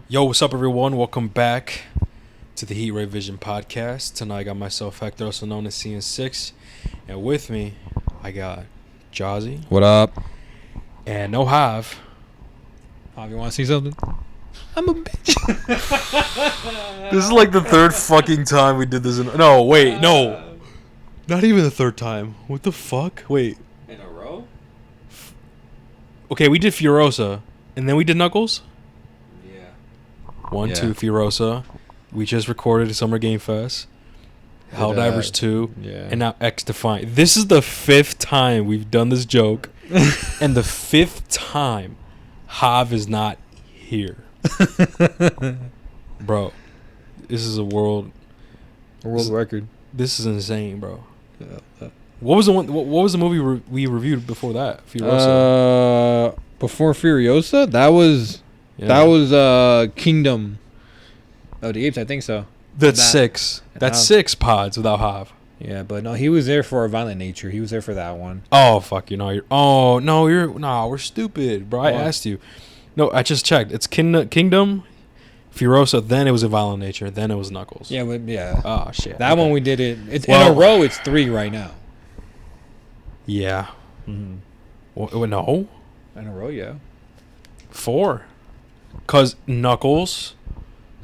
Yo, what's up, everyone? Welcome back to the Heat Ray Vision podcast. Tonight, I got myself Hector, also known as CN6, and with me, I got Jazzy. What up? And no Hav. Hav, you want to see something? I'm a bitch. This is like the third fucking time we did this. No, wait, no. Not even the third time. What the fuck? Wait. In a row? Okay, we did Furiosa, and then we did Knuckles. Yeah. 1, 2, Furiosa. We just recorded Summer Game Fest. Helldivers 2. Yeah. And now XDefiant. This is the 5th time we've done this joke. And the 5th time Hav is not here. Bro, this is a world record. This is insane, bro. Yeah. What was the movie we reviewed before that? Furiosa. Before Furiosa, that was Kingdom of the Apes, I think so. That's 6. That's 6 pods without Hav. Yeah, but no, he was there for a Violent Nature. He was there for that one. Oh fuck, we're stupid, bro. I asked you. No, I just checked. It's Kingdom, Furiosa, then it was a Violent Nature, then it was Knuckles. Yeah, but yeah. Oh shit. That one we did it. It's in a row. It's 3 right now. Yeah. Mm-hmm. No. In a row, yeah. 4. Cause Knuckles,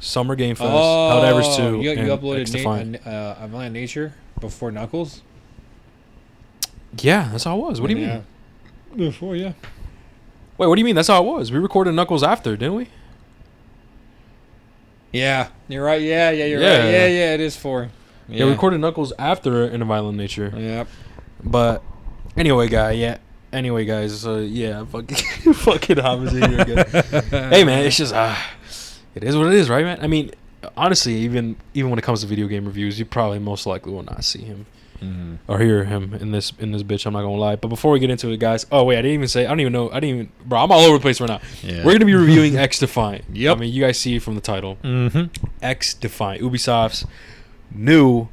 Summer Game Fest, Helldivers 2, you and uploaded a Violent Nature before Knuckles. Yeah, that's how it was. What do you mean? Before, yeah. Wait, what do you mean? That's how it was. We recorded Knuckles after, didn't we? Yeah, you're right. Yeah, you're right. Yeah, it is 4. Yeah, we recorded Knuckles after In a Violent Nature. Yep. But anyway, guys, fucking Hav is here again. Hey, man, it's just it is what it is, right, man? I mean, honestly, even when it comes to video game reviews, you probably most likely will not see him or hear him in this bitch. I'm not gonna lie. But before we get into it, guys, bro, I'm all over the place right now. Yeah. We're gonna be reviewing XDefiant. Yep. I mean, you guys see it from the title. Mm-hmm. XDefiant, Ubisoft's new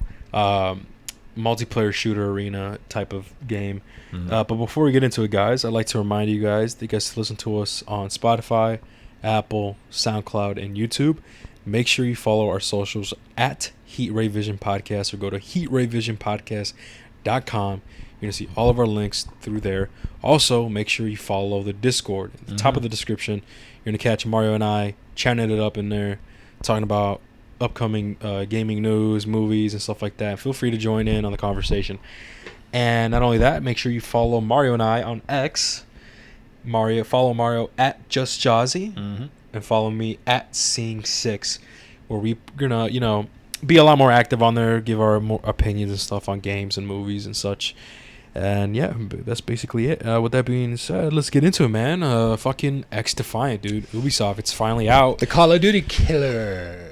multiplayer shooter arena type of game. Mm-hmm. But before we get into it, guys, I'd like to remind you guys that you guys listen to us on Spotify, Apple, SoundCloud, and YouTube. Make sure you follow our socials at Heat Ray Vision Podcast, or go to heatrayvisionpodcast.com. You're going to see all of our links through there. Also, make sure you follow the Discord. At the top of the description, you're going to catch Mario and I chatting it up in there, talking about upcoming gaming news, movies, and stuff like that. Feel free to join in on the conversation. And not only that, make sure you follow Mario and I on X. Follow Mario at JustJazzy. And follow me at Seeing6, where we're gonna, be a lot more active on there, give our more opinions and stuff on games and movies and such. And yeah, that's basically it. With that being said, let's get into it, man. Fucking XDefiant, dude. Ubisoft, it's finally out. The Call of Duty killer.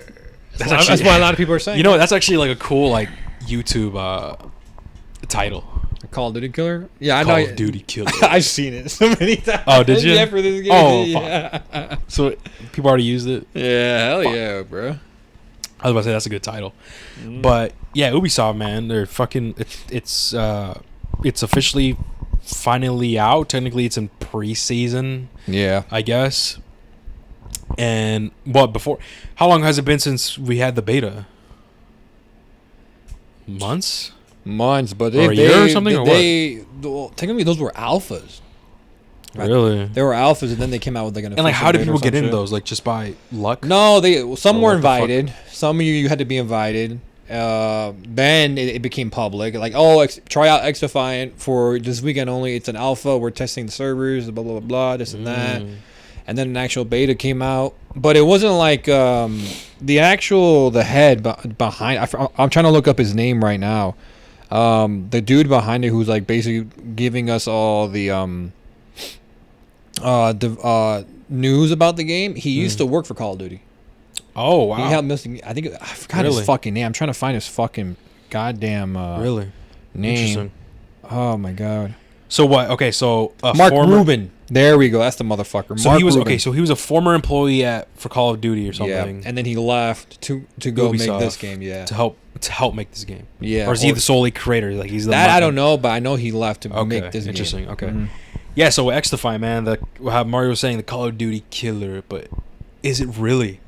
That's why a lot of people are saying. That's actually like a cool YouTube title. Call of Duty killer? Yeah, I know. Call of Duty killer. I've seen it so many times. Oh, did you? Yeah, for this game. Oh, yeah. fuck. So people already used it? Yeah, hell Fuck. yeah, bro. I was about to say that's a good title. But yeah, Ubisoft, man, they're fucking it's officially finally out. Technically it's in pre-season, Yeah. I guess. And how long has it been since we had the beta? Months, but or a year or something, technically those were alphas. Really? They were alphas, and then they came out with And like, how did people get into those? Like, just by luck? No, some were what the fuck? invited. Some of you had to be invited. Then it became public. Like, try out XDefiant for this weekend only. It's an alpha. We're testing the servers. Blah blah blah blah. This and that. And then an actual beta came out, but it wasn't like the head behind. I'm trying to look up his name right now. The dude behind it, who's like basically giving us all the news about the game. He used to work for Call of Duty. Oh wow! He helped us. I forgot his fucking name. I'm trying to find his fucking goddamn name. Interesting. Oh my god. So what? Okay, so Mark Rubin. There we go. That's the motherfucker. So Mark he was Rubin. okay. So he was a former employee for Call of Duty or something. Yeah, and then he left to go Ubisoft, make this game. Yeah, to help make this game. Yeah, or is he the solely creator? Like he's the that I don't know, but I know he left to make this game. Interesting. Okay. Yeah, so XDefiant, man, how Mario was saying, the Call of Duty killer, but is it really?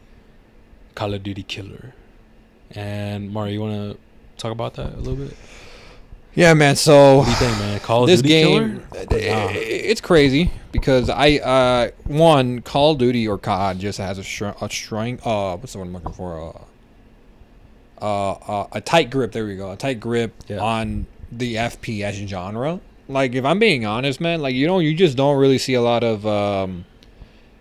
Call of Duty killer. And Mario, you want to talk about that a little bit? Yeah, man. So what do you think, man? Call of this Duty game, killer? it's crazy because one Call of Duty or COD just has a strength. What's the one I'm looking for? A tight grip. There we go. A tight grip on the FPS genre. Like, if I'm being honest, man, like you just don't really see a lot of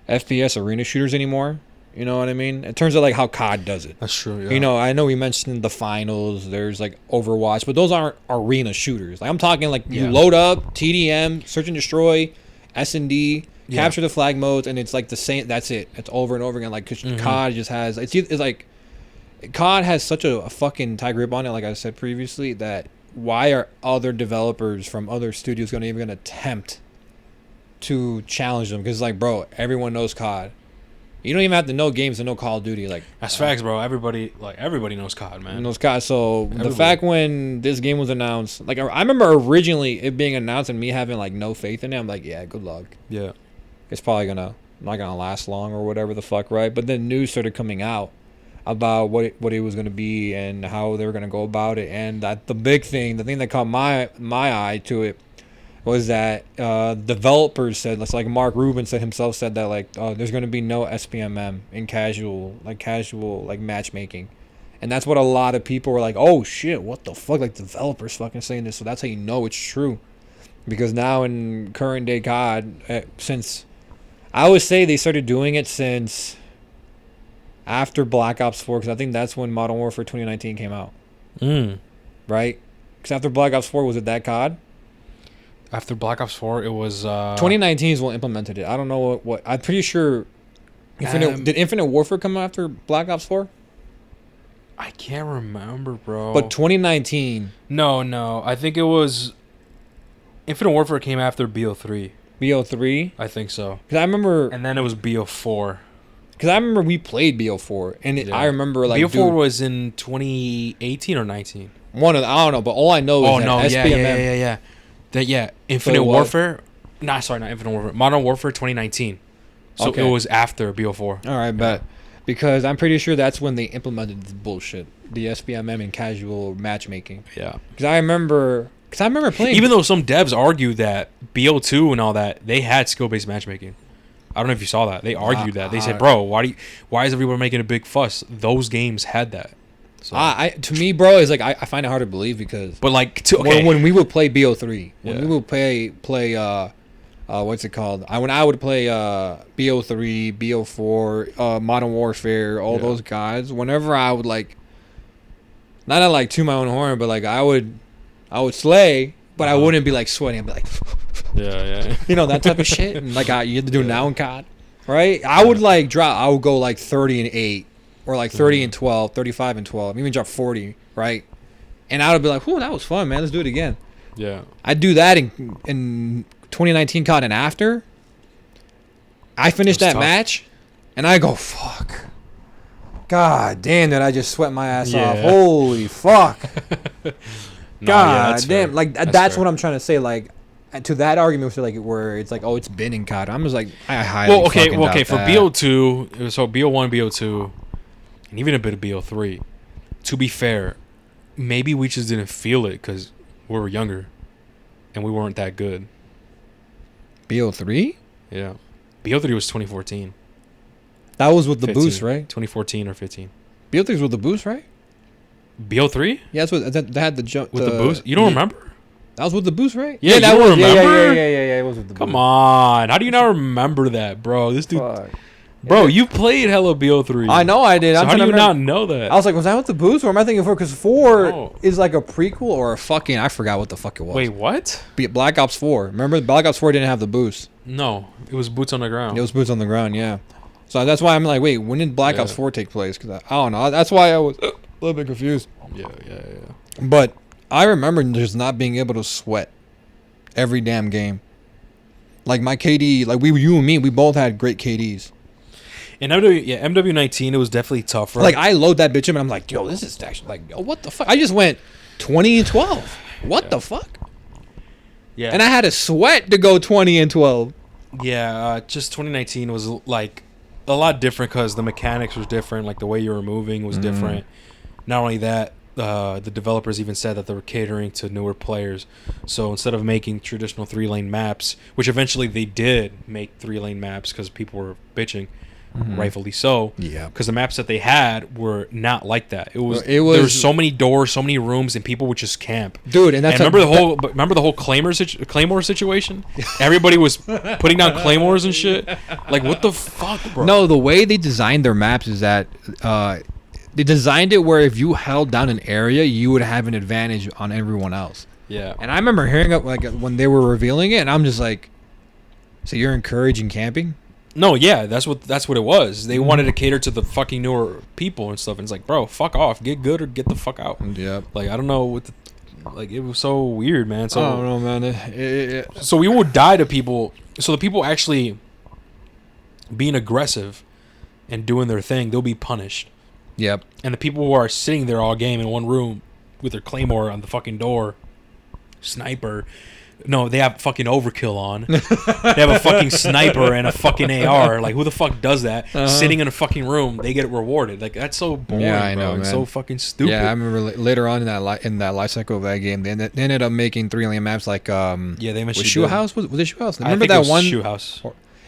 FPS arena shooters anymore. You know what I mean? In terms of like how COD does it. That's true. Yeah. You know, I know we mentioned the finals. There's like Overwatch, but those aren't arena shooters. Like, I'm talking like you load up TDM, search and destroy, S&D, capture the flag modes, and it's like the same. That's it. It's over and over again. Like, cause COD just has it's like COD has such a fucking tight grip on it. Like I said previously, that why are other developers from other studios going to even attempt to challenge them? Because like, bro, everyone knows COD. You don't even have to know games to know Call of Duty. Like, that's facts, bro. Everybody knows COD, man. Knows COD. So the fact when this game was announced, like I remember originally it being announced and me having like no faith in it. I'm like, yeah, good luck. Yeah, it's probably not gonna last long or whatever the fuck, right? But then news started coming out about what it was gonna be and how they were gonna go about it. And that the thing that caught my eye to it was that developers said, like Mark Rubin said that like there's going to be no SPMM in casual matchmaking, and that's what a lot of people were like, oh shit, what the fuck, like developers fucking saying this. So that's how you know it's true, because now in current day COD, since I would say they started doing it since after Black Ops 4, because I think that's when Modern Warfare 2019 came out, right? Because after Black Ops 4, was it that COD? After Black Ops 4, it was 2019 is when implemented it. I don't know what I'm pretty sure. Did Infinite Warfare come after Black Ops 4? I can't remember, bro. But 2019. No. I think it was Infinite Warfare came after BO3. BO3? I think so. Because I remember. And then it was BO4. Because I remember we played BO4, and I remember like BO4 was in 2018 or 19. I don't know, but all I know is that SPMM. Yeah. Infinite Warfare. Not Infinite Warfare. Modern Warfare 2019. So it was after BO4. All right, bet. Because I'm pretty sure that's when they implemented this bullshit, the SPMM and casual matchmaking. Yeah. Because I remember playing. Even though some devs argue that BO2 and all that, they had skill-based matchmaking. I don't know if you saw that. They argued that. They said, "Bro, why is everyone making a big fuss? Those games had that." So. To me, bro, is like I find it hard to believe because. But like, when we would play BO3, when we would play what's it called? When I would play BO3, BO4, Modern Warfare, all those guys. Whenever I would like, not to like toot my own horn, but like I would slay, but I wouldn't be like sweating. I'd be like, yeah, you know, that type of shit. And like you have to do now in COD, right? I would like drop. I would go like 30-8. Or like 30-12, 35-12, even drop 40, right? And I would be like, "Whoa, that was fun, man. Let's do it again." Yeah. I'd do that in 2019 COD, and after I finished that match, and I go, "Fuck, God damn, did I just sweat my ass off? Holy fuck, God damn!" Like that's what I'm trying to say. Like to that argument, where it's like, "Oh, it's been in COD." I'm just like, I highly doubt for that. BO2, so BO1, BO2. And even a bit of BO3. To be fair, maybe we just didn't feel it because we were younger and we weren't that good. BO3? Yeah. BO3 was 2014. That was with the 15, boost, right? 2014 or 15. BO3 was with the boost, right? BO3? Yeah, that's what that had the jump. With the boost? You don't remember? That was with the boost, right? Yeah, that was. Remember? Yeah. It was with the boost. Come on. How do you not remember that, bro? This dude. Fuck. Bro, you played hella BO3. I know I did. So how do you not know that? I was like, was that with the boost, or am I thinking 4? Because 4 is like a prequel or a fucking... I forgot what the fuck it was. Wait, what? Black Ops 4. Remember, Black Ops 4 didn't have the boost. No, it was boots on the ground. It was boots on the ground, yeah. So that's why I'm like, wait, when did Black Ops 4 take place? Because I don't know. That's why I was a little bit confused. Yeah. But I remember just not being able to sweat every damn game. Like my KD, like you and me, we both had great KDs. In MW19, it was definitely tougher. Like, I load that bitch up, and I'm like, yo, this is actually, like, yo, what the fuck? I just went 20-12. What the fuck? Yeah. And I had to sweat to go 20-12. Yeah, just 2019 was, like, a lot different because the mechanics was different. Like the way you were moving was different. Not only that, the developers even said that they were catering to newer players. So instead of making traditional 3-lane maps, which eventually they did make 3-lane maps because people were bitching, rightfully so. Yeah. Because the maps that they had were not like that. It was there were so many doors, so many rooms, and people would just camp. Dude, and that's remember the whole Claymore situation? Everybody was putting down claymores and shit. Like, what the fuck, bro? No, the way they designed their maps is that they designed it where if you held down an area, you would have an advantage on everyone else. Yeah. And I remember hearing it like when they were revealing it, and I'm just like, so you're encouraging camping? No, yeah, that's what it was. They wanted to cater to the fucking newer people and stuff. And it's like, bro, fuck off, get good or get the fuck out. Yeah. Like, I don't know what like, it was so weird, man. So I don't know, man. So we would die to people. So the people actually being aggressive and doing their thing, they'll be punished. Yep. And the people who are sitting there all game in one room with their claymore on the fucking door, sniper. No, they have fucking overkill on. They have a fucking sniper and a fucking AR. Like, who the fuck does that? Sitting in a fucking room, they get rewarded. Like, that's so boring, Yeah, I bro. know, It's man. so fucking stupid. Yeah, I remember later on in that life cycle of that game, they ended up making 3-lane maps like Yeah, they mentioned was Shoe House? Was it Shoe House? I Remember think it that was one? Shoe House.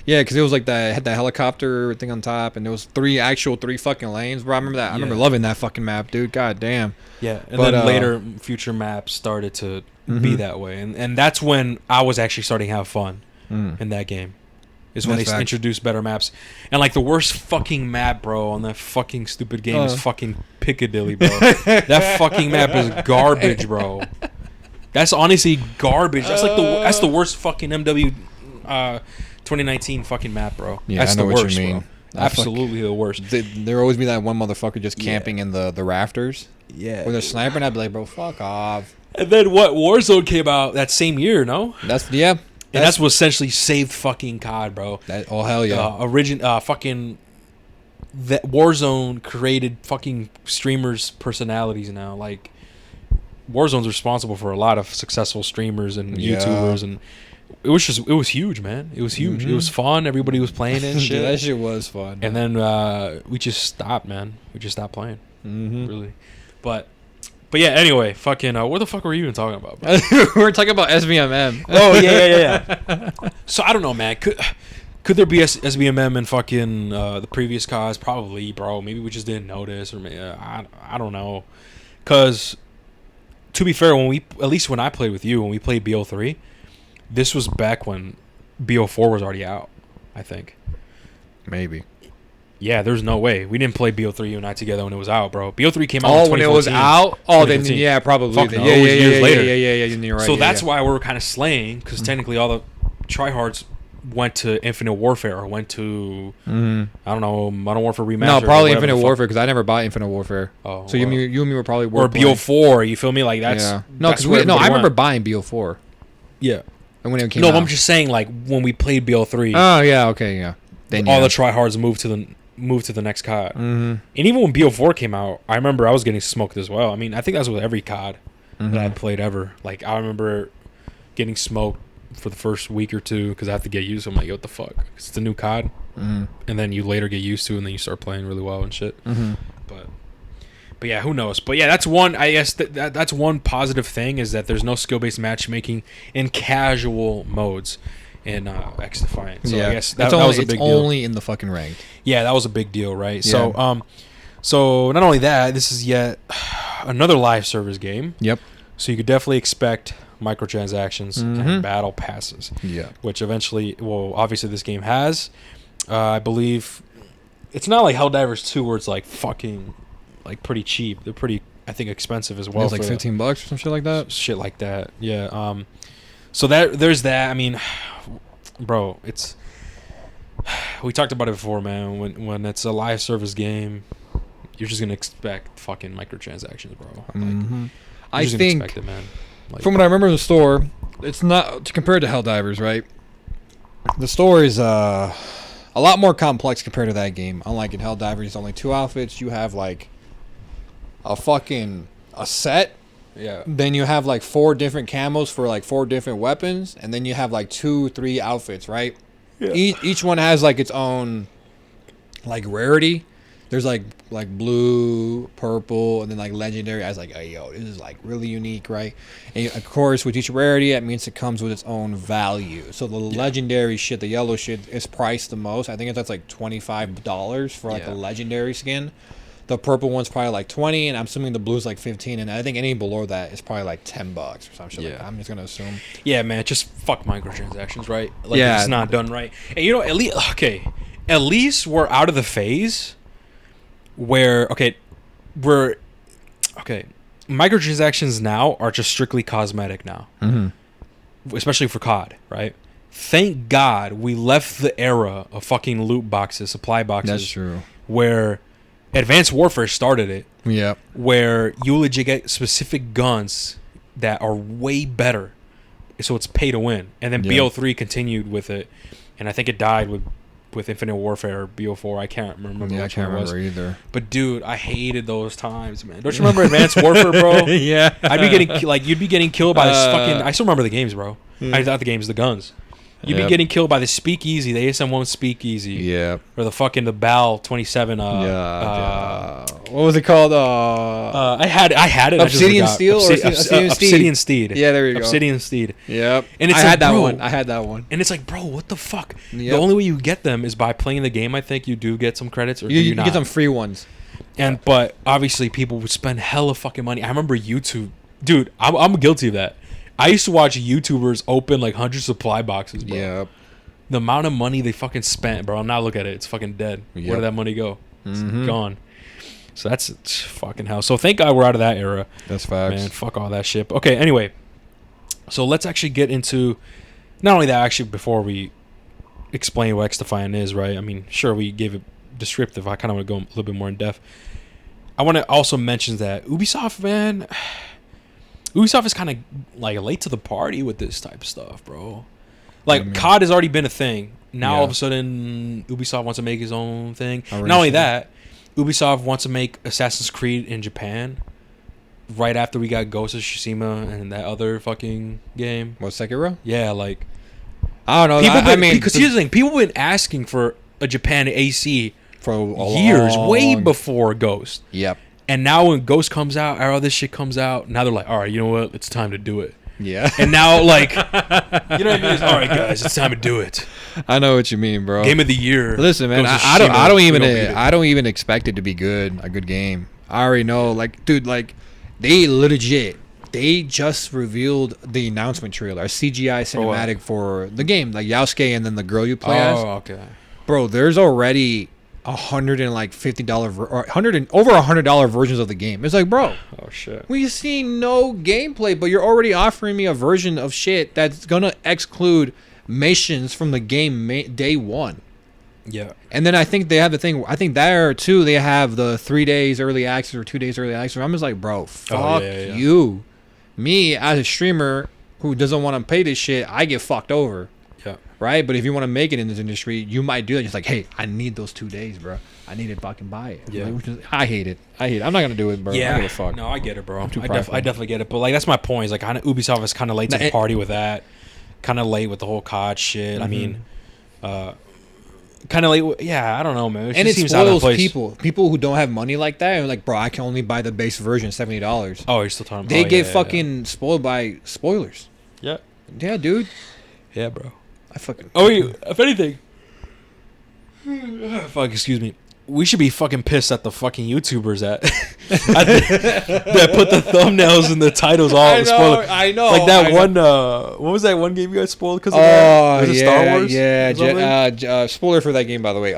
Yeah, because it was like that had that helicopter thing on top, and there was three fucking lanes, bro. I remember that. I remember loving that fucking map, dude. God damn. Yeah, and But, then later future maps started to be that way, and that's when I was actually starting to have fun in that game. Is when That's they facts. introduced better maps, and like the worst fucking map, bro, on that fucking stupid game is fucking Piccadilly, bro. That fucking map is garbage, bro. That's honestly garbage. That's like that's the worst fucking MW 2019 fucking map, bro. Yeah, That's I know the what worst, you mean. bro. Absolutely the worst. There always be that one motherfucker just camping in the rafters. Yeah. With a sniper, and I'd be like, bro, fuck off. And then what? Warzone came out that same year, no? That's And that's what essentially saved fucking COD, bro. Oh hell yeah. Fucking that Warzone created fucking streamers' personalities now. Like, Warzone's responsible for a lot of successful streamers and YouTubers, and it was huge, man. It was huge. It was fun. Everybody was playing it and shit. Dude, that shit was fun. And then we just stopped, man. We just stopped playing. Really. But yeah, anyway, fucking what the fuck were you even talking about, bro? We were talking about SVMM. Oh yeah. So I don't know, man. Could there be SBMM in fucking the previous CODs? Probably, bro. Maybe we just didn't notice, or maybe, I don't know. Cause to be fair, at least when I played with you, when we played BO3, this was back when BO4 was already out, I think. Maybe. Yeah, there's no way. We didn't play BO3 you and I together when it was out, bro. BO3 came out in 2014. When it was out? Oh, then 2015. yeah, probably. Fuck no, Yeah, it was years later. Yeah, you're right. So that's why we're kind of slaying, because technically all the tryhards went to Infinite Warfare or went to, I don't know, Modern Warfare Remastered. No, probably or whatever Infinite the fuck. Warfare, because I never bought Infinite Warfare. Oh, so you and me were probably or BO4. You feel me? Like that's yeah. No, that's because where I remember went. buying BO4. Yeah. And when it came No, out. I'm just saying, like when we played BO3. Oh yeah, okay, yeah. Then all the tryhards moved to the next COD. And even when BO4 came out, I remember I was getting smoked as well. I mean, I think that's with every COD that I played ever. Like, I remember getting smoked for the first week or two because I have to get used to it. I'm like, yo, what the fuck? It's the new COD. And then you later get used to it, and then you start playing really well and shit. But yeah, who knows? But yeah, that's one. I guess that's one positive thing, is that there's no skill-based matchmaking in casual modes in XDefiant. So I guess that was a big deal. It's only in the fucking ranked. Yeah, that was a big deal, right? Yeah. So not only that, this is yet another live service game. Yep. So you could definitely expect microtransactions and battle passes. Yeah. Which eventually, well, obviously this game has. I believe it's not like Helldivers 2 where it's like fucking like pretty cheap. They're pretty, I think, expensive as well. It's like $15 or some shit like that. Shit like that. Yeah. So there's that. I mean, bro, it's, we talked about it before, man. When it's a live service game, you're just gonna expect fucking microtransactions, bro. Like, I think expect it, man. Like, from what I remember in the store, it's not compared to Helldivers, right? The store is a lot more complex compared to that game. Unlike in Helldivers, only 2 outfits. You have like a set. Yeah. Then you have like 4 different camos for like 4 different weapons, and then you have like 2-3 outfits, right? Yeah. Each one has like its own like rarity. There's like blue, purple, and then like legendary. I was like, hey, yo, this is like really unique, right? And of course, with each rarity, that means it comes with its own value. So the legendary shit, the yellow shit, is priced the most. I think that's like $25 for like a legendary skin. The purple one's probably like 20, and I'm assuming the blue's like 15, and I think any below that is probably like $10 or some shit like that. I'm just gonna assume. Yeah, man, just fuck microtransactions, right? Like it's not done right. And you know, at least we're out of the phase where microtransactions now are just strictly cosmetic now, especially for COD, right? Thank God we left the era of fucking loot boxes, supply boxes. That's true. Where Advanced Warfare started it. Yeah. Where you legit get specific guns that are way better, so it's pay to win. And then BO3 continued with it, and I think it died with Infinite Warfare or BO4. I can't remember. Yeah, I can't remember either. But dude, I hated those times, man. Don't you remember Advanced Warfare, bro? Yeah. I'd be getting you'd be getting killed by this fucking. I still remember the games, bro. Not the games, the guns. You'd be getting killed by the Speakeasy, the ASM1 Speakeasy. Yeah. Or the fucking the BAL 27. What was it called? I had it. Obsidian Steel or Obsidian Steed. Yeah, there you go. Obsidian Steed. Yep. And it's I had that one. And it's like, bro, what the fuck? Yep. The only way you get them is by playing the game. I think you do get some credits, or you get some free ones. But obviously, people would spend hella fucking money. I remember YouTube, dude. I'm guilty of that. I used to watch YouTubers open like 100 supply boxes, bro. Yeah. The amount of money they fucking spent, bro. Now look at it. It's fucking dead. Yep. Where did that money go? It's gone. So that's fucking hell. So thank God we're out of that era. That's facts. Man, fuck all that shit. Okay, anyway. So let's actually get into... Not only that, actually, before we explain what XDefiant is, right? I mean, sure, we gave it descriptive. I kind of want to go a little bit more in depth. I want to also mention that Ubisoft, man... Ubisoft is kind of like late to the party with this type of stuff, bro. Like COD has already been a thing. Now all of a sudden, Ubisoft wants to make his own thing. Not only that, Ubisoft wants to make Assassin's Creed in Japan. Right after we got Ghost of Tsushima and that other fucking game. What, Sekiro? Yeah, like I don't know. Because here's the thing: people have been asking for a Japan AC for years, way before Ghost. Yep. And now when Ghost comes out, all this shit comes out, now they're like, all right, you know what? It's time to do it. Yeah. And now, like, you know what I mean? It's, all right, guys, it's time to do it. I know what you mean, bro. Game of the year. Listen, man, I don't even expect it to be good, a good game. I already know, like, dude, like, they just revealed the announcement trailer, a CGI cinematic for the game, like Yasuke and then the girl you play as. Oh, okay. Bro, there's already $150 or over $100 versions of the game. It's like, bro, oh shit, we see no gameplay, but you're already offering me a version of shit that's gonna exclude missions from the game day one. Yeah. And then I think they have the thing. I think there too they have the 3 days early access or 2 days early access. I'm just like, bro, fuck you. Me as a streamer who doesn't want to pay this shit, I get fucked over. Yeah. Right? But if you want to make it in this industry, you might do it. Just like, hey, I need those 2 days, bro. I need to fucking buy it. Yeah. I hate it. I'm not going to do it, bro. Yeah. I give a fuck. No, I get it, bro. I definitely get it. But, like, that's my point. Is like, Ubisoft is kind of late to the party with that. Kind of late with the whole COD shit. I mean, kind of late. Yeah, I don't know, man. It spoils people who don't have money like that. And like, bro, I can only buy the base version, $70. Oh, you're still talking about they get fucking spoiled by spoilers. Yeah. Yeah, dude. Yeah, bro. I fucking. Oh, if anything, fuck. Excuse me. We should be fucking pissed at the fucking YouTubers that put the thumbnails and the titles all spoiled. I know. Like that one. What was that one game you got spoiled because of that? Was it Star Wars? Yeah. Spoiler for that game, by the way.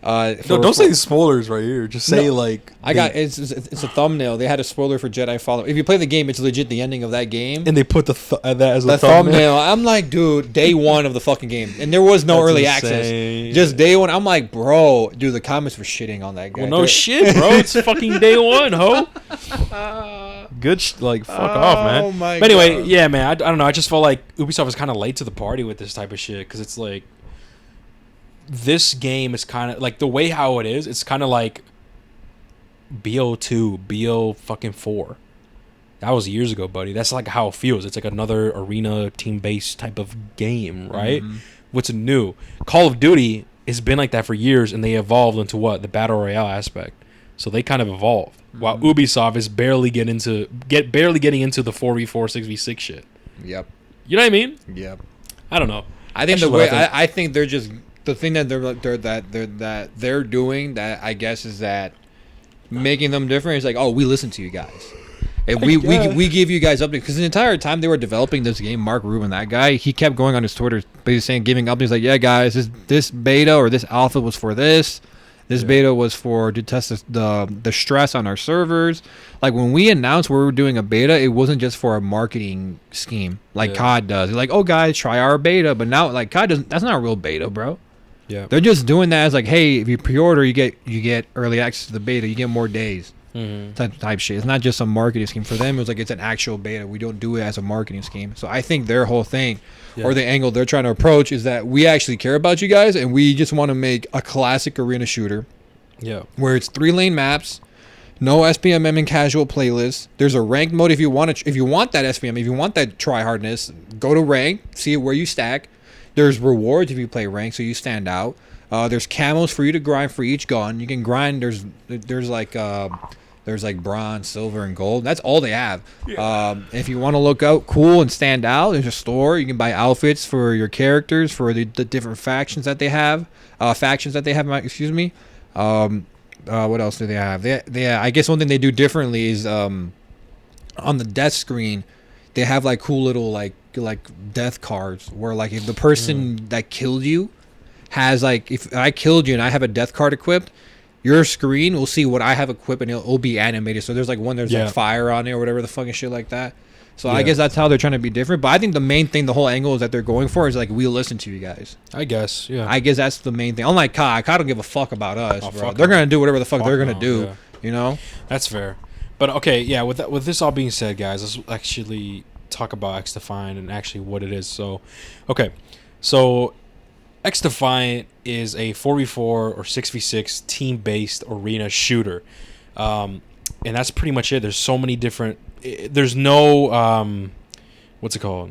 Don't say spoilers right here. Just say it's a thumbnail. They had a spoiler for Jedi Fallen. If you play the game, it's legit the ending of that game. And they put that as a thumbnail. I'm like, dude, day one of the fucking game, and there was no early access. Just day one. I'm like, bro, dude, the comments were shitting on that guy. Well, no shit, bro. It's fucking day one, ho. Good, fuck off, man. Oh my but anyway, God. Yeah, man. I don't know. I just felt like Ubisoft is kind of late to the party with this type of shit because it's like. This game is kind of like the way how it is. It's kind of like BO2, BO fucking 4. That was years ago, buddy. That's like how it feels. It's like another arena team-based type of game, right? Mm-hmm. What's new? Call of Duty it's been like that for years, and they evolved into what the battle royale aspect. So they kind of evolved. While Ubisoft is barely getting into the 4v4 6v6 shit. Yep. You know what I mean? Yep. I don't know. I think I think they're just the thing that they're doing that I guess is that making them different is like, oh, we listen to you guys. And we give you guys updates because the entire time they were developing this game, Mark Rubin, that guy, he kept going on his Twitter, basically saying, giving updates like, yeah, guys, this beta or this alpha was for this. This beta was to test the stress on our servers. Like when we announced we were doing a beta, it wasn't just for a marketing scheme like COD does. They're like, oh guys, try our beta. But now like COD doesn't. That's not a real beta, bro. Yeah. They're just doing that as like, hey, if you pre-order, you get early access to the beta. You get more days. Type shit. It's not just some marketing scheme. For them, it was like it's an actual beta. We don't do it as a marketing scheme. So I think their whole thing or the angle they're trying to approach is that we actually care about you guys and we just want to make a classic arena shooter. Yeah. Where it's 3-lane maps, no SPMM and casual playlists. There's a ranked mode if you want that SPM, if you want that try hardness, go to rank, see where you stack. There's rewards if you play rank, so you stand out. There's camos for you to grind for each gun. You can grind. There's like bronze, silver, and gold. That's all they have. Yeah. If you want to look out cool and stand out, there's a store. You can buy outfits for your characters for the different factions that they have. Excuse me. What else do they have? They I guess one thing they do differently is on the death screen, they have like cool little like death cards where like if the person that killed you has like if I killed you and I have a death card equipped, your screen will see what I have equipped and it'll be animated. So there's like like fire on it or whatever the fucking shit like that. So I guess that's how they're trying to be different. But I think the main thing, the whole angle is that they're going for is like, we listen to you guys. I guess, yeah. I guess that's the main thing. Unlike COD don't give a fuck about us, bro. They're going to do whatever the fuck they're going to do, you know? That's fair. But okay, yeah, with this all being said, guys, let's actually talk about XDefiant and actually what it is. So, okay. So, XDefiant is a 4v4 or 6v6 team-based arena shooter. And that's pretty much it. There's so many different... There's no... what's it called?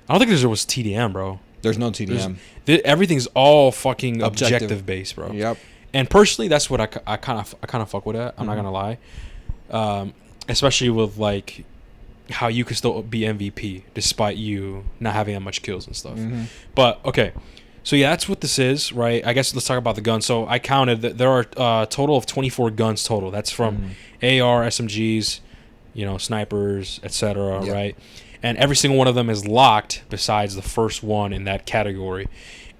I don't think there was TDM, bro. There's no TDM. Everything's all fucking objective based, bro. Yep. And personally, that's what I kind of fuck with that. I'm not gonna lie. Especially with like how you can still be MVP despite you not having that much kills and stuff. But okay, so yeah, that's what this is, right? I guess let's talk about the guns. So I counted that there are a total of 24 guns total. That's from AR, SMGs, snipers, etc. Right? And every single one of them is locked besides the first one in that category.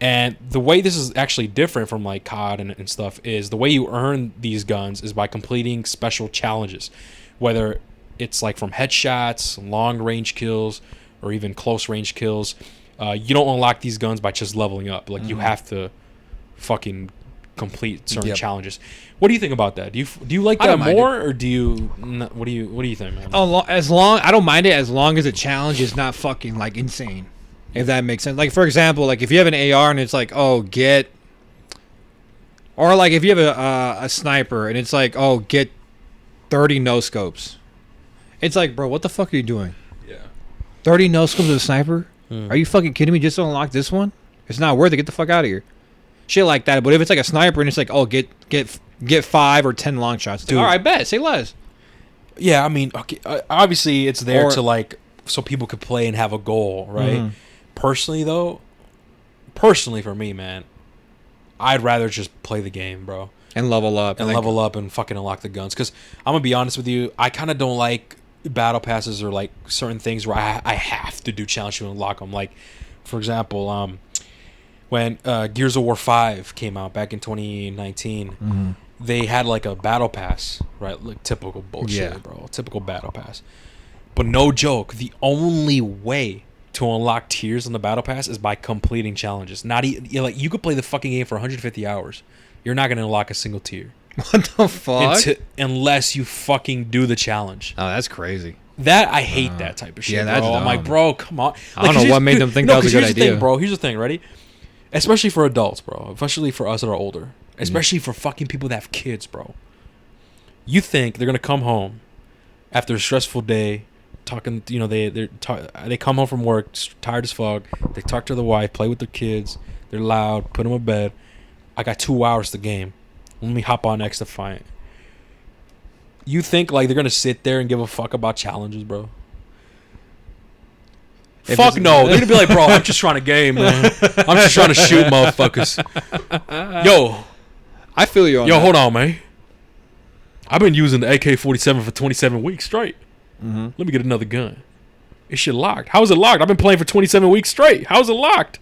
And the way this is actually different from like COD and stuff is the way you earn these guns is by completing special challenges, whether it's like from headshots, long range kills, or even close range kills. You don't unlock these guns by just leveling up. Like you have to fucking complete certain challenges. What do you think about that? Do you like that more, or do you? What do you think, man? I don't mind it as long as the challenge is not fucking like insane. If that makes sense. Like for example, like if you have an AR and it's like, or like if you have a sniper and it's like, get 30 no scopes. It's like, bro, what the fuck are you doing? Yeah. 30 no scopes with a sniper? Are you fucking kidding me? Just to unlock this one? It's not worth it. Get the fuck out of here. Shit like that. But if it's like a sniper and it's like, get 5 or 10 long shots. Dude. Like, all right, bet. Say less. Yeah, I mean, okay, obviously it's there to like so people could play and have a goal, right? Personally for me, man, I'd rather just play the game, bro. And level up. And fucking unlock the guns. Because I'm going to be honest with you, I kind of don't like battle passes or like certain things where I have to do challenge to unlock them. Like, for example, when Gears of War 5 came out back in 2019, they had like a battle pass, right? Like typical bullshit, bro. Typical battle pass. But no joke, the only way to unlock tiers on the battle pass is by completing challenges. Not like you could play the fucking game for 150 hours. You're not going to unlock a single tier. What the fuck? Unless you fucking do the challenge. Oh, that's crazy. I hate that type of shit. Yeah, that's dumb. I'm like, bro, come on. I don't know what made them think that was a good idea. Bro, here's the thing, ready? Especially for adults, bro. Especially for us that are older. Especially for fucking people that have kids, bro. You think they're going to come home after a stressful day, talking, they come home from work tired as fuck. They talk to the wife, play with their kids. They're loud, put them in bed. I got 2 hours to game. Let me hop on XDefiant. You think like they're gonna sit there and give a fuck about challenges, bro? Fuck no. They're gonna be like, bro, I'm just trying to game, man. I'm just trying to shoot motherfuckers. Yo, I feel you on yo, that. hold on, man. I've been using the AK-47 for 27 weeks straight. Mm-hmm. Let me get another gun. This shit locked. How is it locked? I've been playing for 27 weeks straight. How is it locked?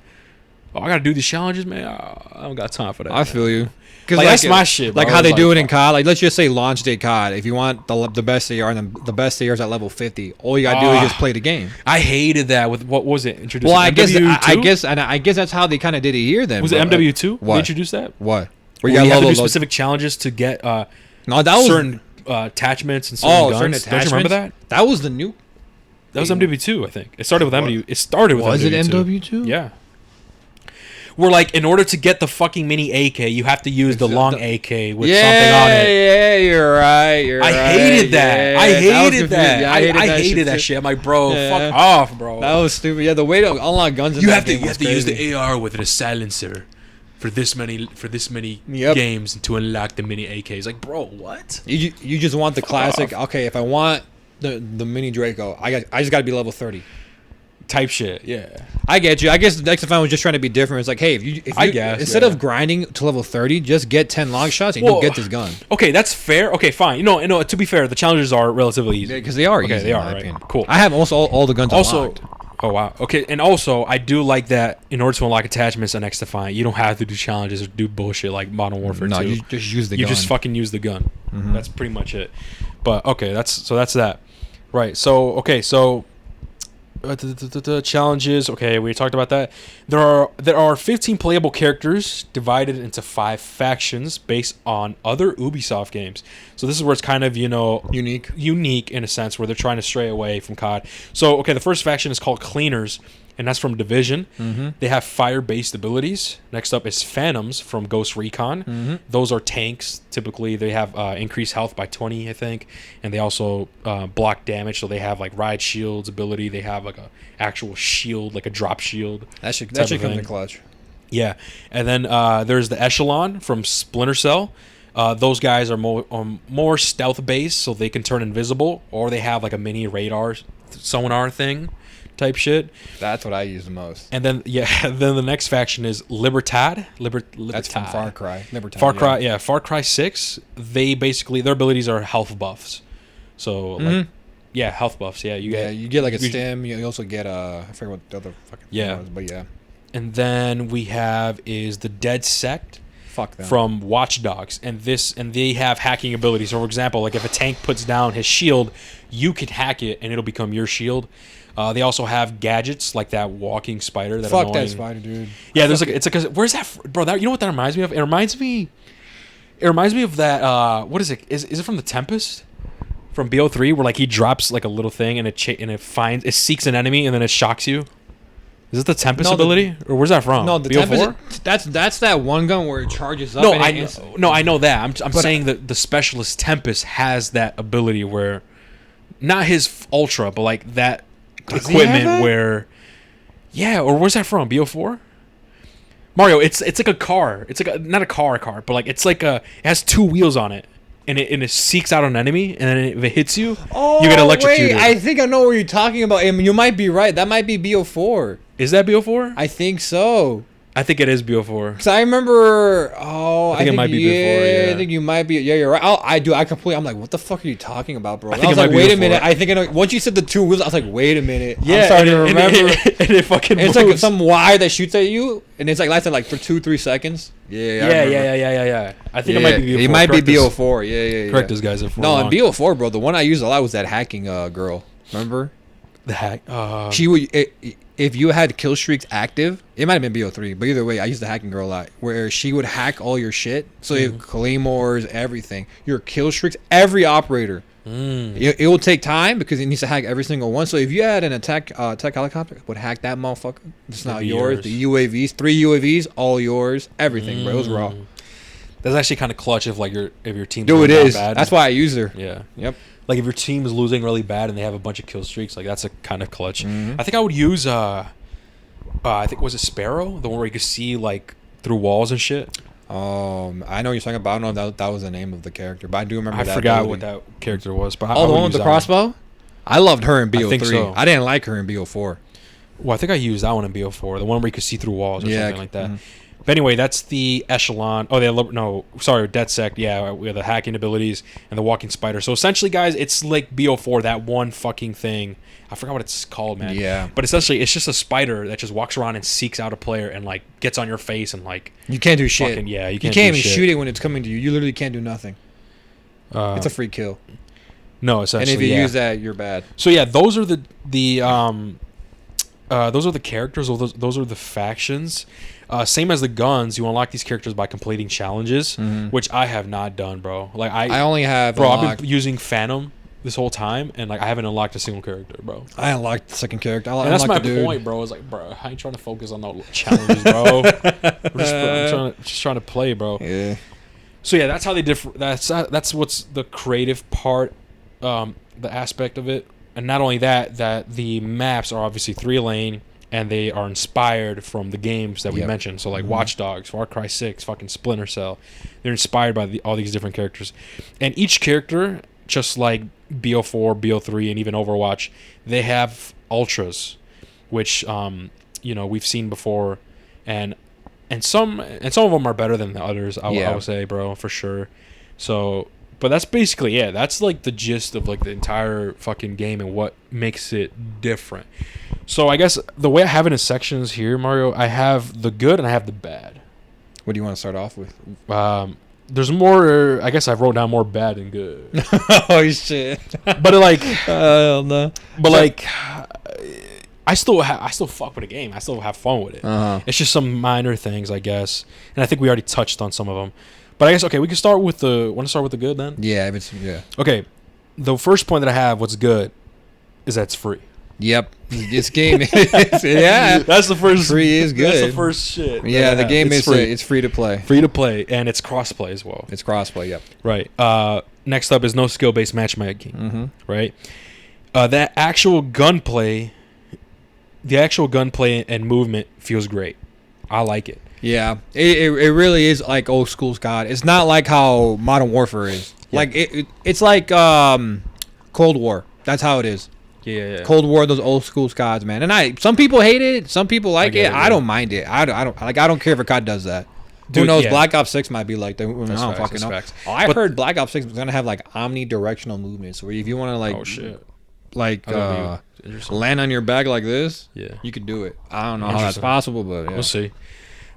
Oh, I gotta do these challenges, man. I don't got time for that. I feel you. Like, that's my shit, bro. Like how they It's do like, it in COD. Like let's just say launch day COD. If you want the best AR, and the best AR is at level 50, all you gotta do is just play the game. I hated that with what was it? Introduced Well, I MW2? guess that's how they kind of did it here. Then Was it MW2? What? They introduced that? What? Where you have to do specific challenges to get no, that was certain attachments and certain guns. certain Don't attachments. you remember that? That was the new. That was MW2, I think. It started with MW. It started with Was MW2. it MW2? Yeah. Where like in order to get the fucking mini AK, you have to use the long AK with something on it. Yeah, you're right. I hated that. Yeah, I hated that. Yeah, I hated that shit. I'm like, bro, Yeah. fuck off, bro. That was stupid. Yeah, the way to unlock guns. In you that have to game you was have to use crazy. the AR with a silencer for this many Yep. games to unlock the mini AKs. Like, bro, what? You just want the classic. off. Okay, if I want the mini Draco, I just got to be level 30. Type shit. Yeah. I get you. I guess the XDefiant was just trying to be different. It's like, hey, if you I guess, instead yeah. of grinding to level 30, just get 10 long shots and Well, you'll get this gun. Okay, that's fair. Okay, fine. You know, to be fair, the challenges are relatively easy. Because they are Okay, easy. they in are, my right. opinion. Cool. I have also all the guns Also, unlocked. oh wow. Okay, and also I do like that in order to unlock attachments on XDefiant, you don't have to do challenges or do bullshit like Modern Warfare 2. No, you just use the gun. You just fucking use the gun. Mhm. That's pretty much it. But okay, that's that. Right. So okay, so the challenges. Okay, we talked about that. There are 15 playable characters divided into 5 factions based on other Ubisoft games. So this is where it's kind of unique in a sense where they're trying to stray away from COD. So okay, the first faction is called Cleaners, and that's from Division. Mm-hmm. They have fire-based abilities. Next up is Phantoms from Ghost Recon. Mm-hmm. Those are tanks. Typically, they have increased health by 20, I think, and they also block damage. So they have like ride shields ability. They have like a actual shield, like a drop shield. That should type come of in thing. clutch. Yeah, and then there's the Echelon from Splinter Cell. Those guys are more stealth-based, so they can turn invisible, or they have like a mini radar sonar thing type shit. That's what I use the most. And then then the next faction is Libertad. That's from Far Cry. Far Cry 6. They basically their abilities are health buffs. So like health buffs. Yeah, you get like a stim. You also get I forget what the other fucking thing was, but yeah. And then we have is the Dead Sect. Fuck them. From Watch Dogs, and they have hacking abilities. So for example, like if a tank puts down his shield, you can hack it and it'll become your shield. They also have gadgets like that walking spider. That Fuck annoying. that spider, dude. Yeah, there's like it's like where's that, bro? That, you know what that reminds me of? It reminds me of that. What is it? Is it from the Tempest? From BO3, where like he drops like a little thing and it seeks an enemy and then it shocks you. Is it the Tempest ability, or where's that from? No, the BO4? Tempest. That's that one gun where it charges up. No, I know that. I'm saying that the specialist Tempest has that ability where, not his Ultra, but like that equipment where, yeah. Or where's that from? BO4. Mario, it's like a car. It's like not a car, but like it's like it has 2 wheels on it. And it seeks out an enemy, and then if it hits you, you get electrocuted. Wait, I think I know what you're talking about. I mean, you might be right. That might be BO4. Is that BO4? I think so. I think it is BO4. Because I remember, I think it might be before, yeah. I think you might be. Yeah, you're right. I'm like, what the fuck are you talking about, bro? I think was it like, might be wait a before. minute. I think I know. Once you said the 2 wheels, I was like, wait a minute. Yeah, I'm starting to remember. And it fucking it's moves. like some wire that shoots at you, and it's like lasted like for 2-3 seconds. Yeah. I think it might be BO4. It might be Correct us. BO4. Yeah. Correct this guy's for No, in BO4, bro, the one I used a lot was that hacking girl. Remember? The hack. She would if you had kill streaks active, it might have been BO3, but either way, I used the hacking girl a lot, where she would hack all your shit. So you have claymores, everything, your kill streaks, every operator. It will take time because it needs to hack every single one. So if you had an attack helicopter, it would hack that motherfucker. It's not yours. The UAVs, 3 UAVs, all yours. Everything, bro. It was raw. That's actually kind of clutch if your team's Dude, it is. bad. That's why I use her. Yeah. Yep. Like if your team is losing really bad and they have a bunch of kill streaks, like that's a kind of clutch. I think I would use I think was it Sparrow, the one where you could see like through walls and shit. I know what you're talking about. I don't know if that was the name of the character, but I do remember I that forgot ability. what that character was. But Oh, the one with the crossbow? I loved her in BO3. think so. I didn't like her in BO4. Well, I think I used that one in BO4, the one where you could see through walls or something like that. But anyway, that's the Echelon. Oh, DedSec. Yeah, we have the hacking abilities and the walking spider. So essentially, guys, it's like BO4, that one fucking thing. I forgot what it's called, man. Yeah. But essentially, it's just a spider that just walks around and seeks out a player and like gets on your face and like You can't do shit. fucking, yeah, You can't even shoot it when it's coming to you. You literally can't do nothing. It's a free kill. No, And essentially, if you use that, you're bad. So yeah, those are the characters. Those are the factions. Same as the guns, you unlock these characters by completing challenges, which I have not done, bro. Like I only have bro. unlocked, I've been using Phantom this whole time, and like I haven't unlocked a single character, bro. I unlocked the second character. And that's my point, bro. It's like, bro, I ain't trying to focus on the challenges, bro. I'm just trying to play, bro. Yeah. So yeah, that's how they differ. That's what's the creative part, the aspect of it, and not only that the maps are obviously 3-lane, and they are inspired from the games that we mentioned. So like Watch Dogs, Far Cry 6, fucking Splinter Cell, they're inspired by all these different characters, and each character, just like BO4, BO3, and even Overwatch, they have ultras, which we've seen before, and some of them are better than the others. I would say, bro, for sure. So, but that's basically that's like the gist of like the entire fucking game and what makes it different. So I guess the way I have it in sections here, Mario, I have the good and I have the bad. What do you want to start off with? There's more. I guess I wrote down more bad than good. Oh shit! But like, no. But like, I still fuck with the game. I still have fun with it. It's just some minor things, I guess, and I think we already touched on some of them. But I guess we can start with the. Want to start with the good then? Yeah, Okay, the first point that I have, what's good, is that it's free. Yep, this game is That's the first. Free is good. That's the first shit. Yeah, the game is free. It's free to play. Free to play, and it's cross-play as well. It's cross-play. Yep. Right. Next up is no skill-based matchmaking. Right. That actual gunplay, and movement feels great. I like it. Yeah, it really is like old school COD. It's not like how Modern Warfare is. Yeah. Like it's like Cold War. That's how it is. Yeah. Cold War, those old school CODs, man. And some people hate it, some people like it. I don't mind it. I don't care if a COD does that. Who knows? Yeah. Black Ops 6 might be like that. I don't fucking know. Oh, I heard Black Ops 6 is gonna have like omnidirectional movements, where if you want to like, oh shit, like land on your back like this, you could do it. I don't know how that's possible, but we'll see.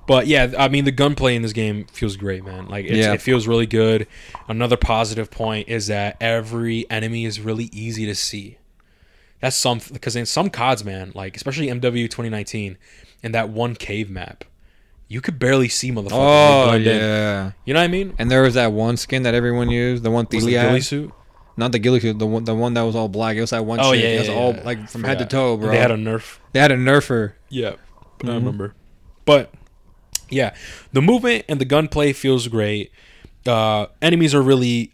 But yeah, I mean, the gunplay in this game feels great, man. Like it feels really good. Another positive point is that every enemy is really easy to see. That's something, because in some CODs, man, like especially MW 2019, in that one cave map, you could barely see motherfuckers. Oh yeah, you know what I mean? And there was that one skin that everyone used, the one Thielie had. Ghillie suit? Not the ghillie suit, the one that was all black. It was that one. Oh chick. yeah, it was all like from head to toe, bro. They had a nerf. They had a nerfer. Yeah, I remember. But yeah, the movement and the gunplay feels great. Enemies are really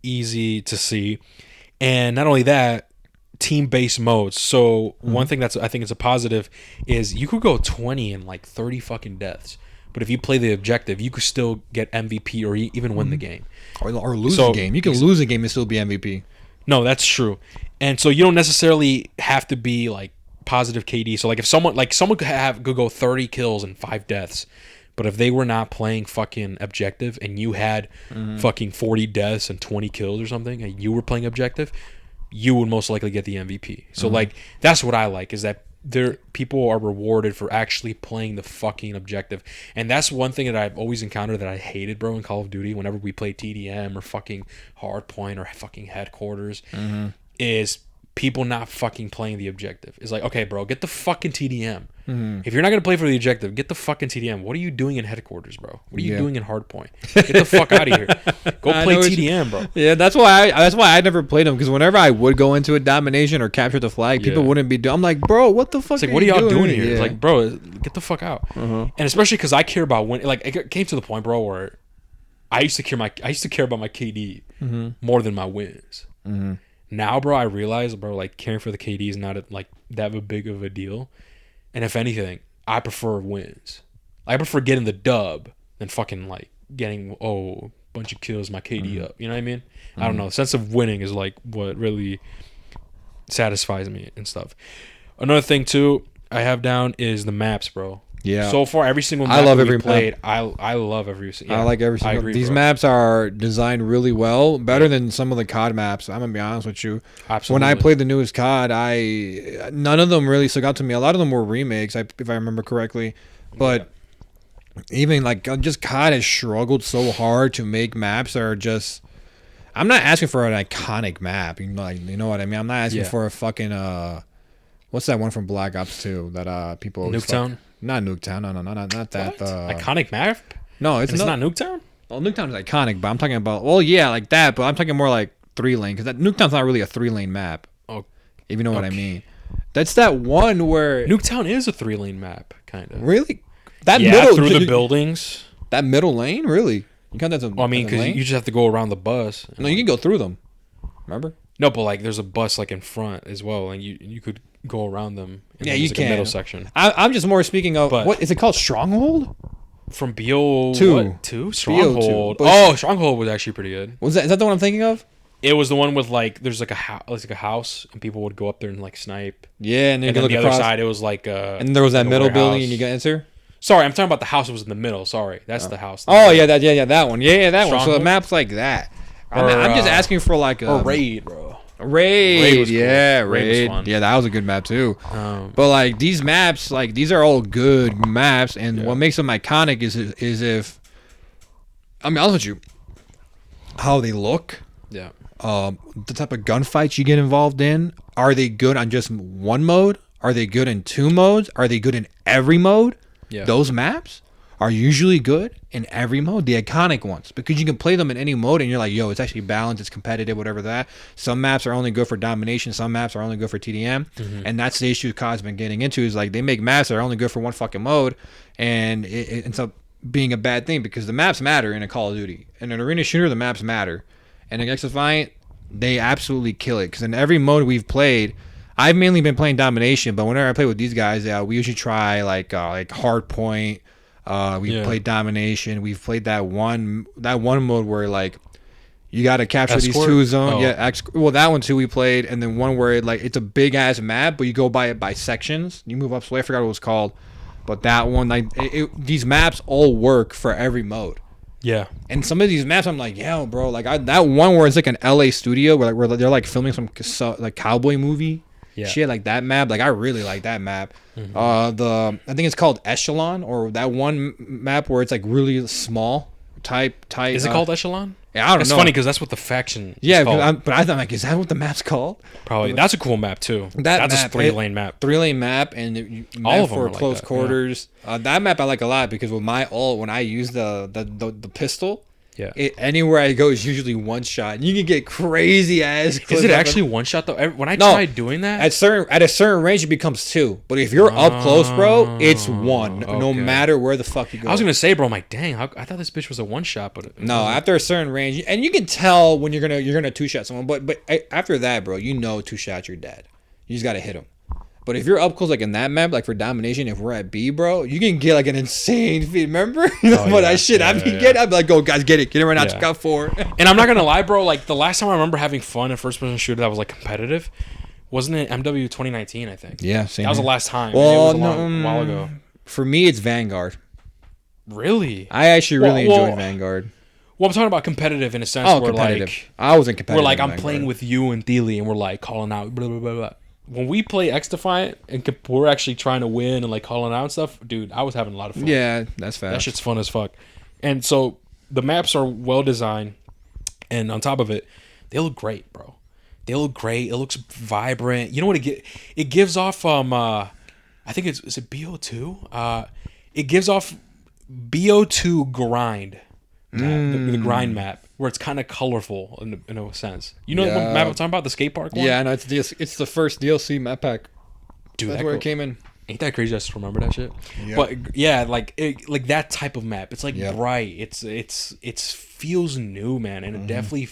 easy to see, and not only that, team-based modes. So one thing that's I think is a positive is you could go 20 and like 30 fucking deaths, but if you play the objective, you could still get MVP or even win the game or lose the game. You can lose a game and still be MVP. No, that's true. And so you don't necessarily have to be like positive KD. So like if someone could go 30 kills and 5 deaths, but if they were not playing fucking objective and you had fucking 40 deaths and 20 kills or something, and you were playing objective, you would most likely get the MVP. So like that's what I like, is that people are rewarded for actually playing the fucking objective. And that's one thing that I've always encountered that I hated, bro, in Call of Duty whenever we play TDM or fucking Hardpoint or fucking Headquarters, is people not fucking playing the objective. It's like, okay, bro, get the fucking TDM. If you're not going to play for the objective, get the fucking TDM. What are you doing in Headquarters, bro? What are you doing in Hardpoint? Get the fuck out of here. Go play TDM, bro. Yeah, that's why I never played them, because whenever I would go into a domination or capture the flag, people wouldn't be doing. I'm like, bro, what the fuck? It's like, what are y'all doing here? It's like, bro, get the fuck out. And especially because I care about win. Like, it came to the point, bro, where I used to care about my KD more than my wins. Now, bro, I realize, bro, like caring for the KD is not like that big of a deal. And if anything, I prefer wins. I prefer getting the dub than fucking like getting bunch of kills, my KD up. You know what I mean? I don't know. The sense of winning is like what really satisfies me and stuff. Another thing too I have down is the maps, bro. Yeah. So far, every single map I love that every we played, I love every single. I like every single. agree, These bro. maps are designed really well, better than some of the COD maps. I'm gonna be honest with you. Absolutely. When I played the newest COD, none of them really stuck out to me. A lot of them were remakes, if I remember correctly. But even like just COD has struggled so hard to make maps that are just. I'm not asking for an iconic map. You know what I mean. I'm not asking for a fucking what's that one from Black Ops 2 that people always Nuketown? Not Nuketown. No, not that. Iconic map? No, it's not Nuketown. Well, Nuketown is iconic, but I'm talking about like that. But I'm talking more like 3-lane because Nuketown's not really a 3-lane map. Oh, if you know what I mean. That's that one where Nuketown is a 3-lane map, kind of. Really? That through the buildings. That middle lane, really? You count that as a Well, I mean, because you just have to go around the bus. No, you can go through them. Remember? No, but like there's a bus like in front as well, and you could go around them. Yeah, you can. A middle section. I'm just more speaking of what is it called? Stronghold? From BO 2 Stronghold. BO2. Stronghold was actually pretty good. Is that the one I'm thinking of? It was the one with like there's like a house and people would go up there and like snipe. Yeah, and then the across. Other side it was like and there was that middle building and you got enter. Sorry, I'm talking about the house that was in the middle. Sorry, that's the house. Oh yeah, that one. Yeah, that one. So the map's like that. Or, I'm just asking for like a raid, bro. Raid was cool. Raid was fun. Yeah, that was a good map too. But like these maps, like these are all good maps, and what makes them iconic is if I'm honest with you, how they look. Yeah. The type of gunfights you get involved in. Are they good on just one mode? Are they good in 2 modes? Are they good in every mode? Yeah. Those maps are usually good in every mode, the iconic ones, because you can play them in any mode and you're like, yo, it's actually balanced, it's competitive, whatever that. Some maps are only good for domination, some maps are only good for TDM, and that's the issue COD's been getting into is like they make maps that are only good for one fucking mode, and it ends up being a bad thing because the maps matter in a Call of Duty. In an arena shooter, the maps matter. And in XDefiant, they absolutely kill it because in every mode we've played, I've mainly been playing domination, but whenever I play with these guys, we usually try like hard point. We've played domination. We've played that one mode where like you got to capture these 2 zones. Well, that one too we played, and then one where it's a big ass map, but you go by it by sections. You move up slowly. I forgot what it was called, but that one these maps all work for every mode. Yeah. And some of these maps, I'm like, yeah, bro. Like that one where it's like an LA studio where they're like filming some like cowboy movie. Yeah. Shit, like that map. Like I really like that map. I think it's called Echelon, or that one map where it's like really small type. Is it called Echelon? Yeah, I don't know. It's funny because that's what the faction. Yeah, is called. but I thought like, is that what the map's called? Probably. That's a cool map too. That's a 3-lane map. 3-lane map, and all of them for are close like that, quarters. That map I like a lot because with my ult, when I use the pistol. Yeah. Anywhere I go is usually one shot. And you can get crazy ass. Is it actually one shot though? When I tried doing that, at a certain range it becomes 2. But if you're up close, bro, it's 1. Okay. No matter where the fuck you go. I was gonna say, bro, I'm like, dang, I thought this bitch was a one shot, but no. After a certain range, and you can tell when you're gonna 2-shot someone. But after that, bro, 2 shots you're dead. You just gotta hit them. But if you're up close, like in that map, like for domination, if we're at B, bro, you can get like an insane feed. Remember? I'd be like, go guys, get it right now. Check out 4. And I'm not gonna lie, bro. Like the last time I remember having fun in first-person shooter that was like competitive, wasn't it MW 2019? I think. Yeah, same. That was the last time. Well, it was a while ago. For me, it's Vanguard. Really? I actually really enjoyed Vanguard. Well, I'm talking about competitive in a sense where like I wasn't competitive. We're like I'm playing with you and Thiele, and we're like calling out blah blah blah blah. When we play XDefiant and we're actually trying to win and like calling out and stuff, dude, I was having a lot of fun. Yeah, that's fast. That shit's fun as fuck. And so the maps are well designed, and on top of it, they look great, bro. They look great. It looks vibrant. You know what it gives off? I think is it BO2? It gives off BO2 grind. The grind map where it's kind of colorful in a sense. You know what map I'm talking about? The skate park one? Yeah, no, it's the first DLC map pack. Dude, that's where it came in. Ain't that crazy? I just remember that shit. Yep. But yeah, like that type of map. It's like bright. It's feels new, man, and it definitely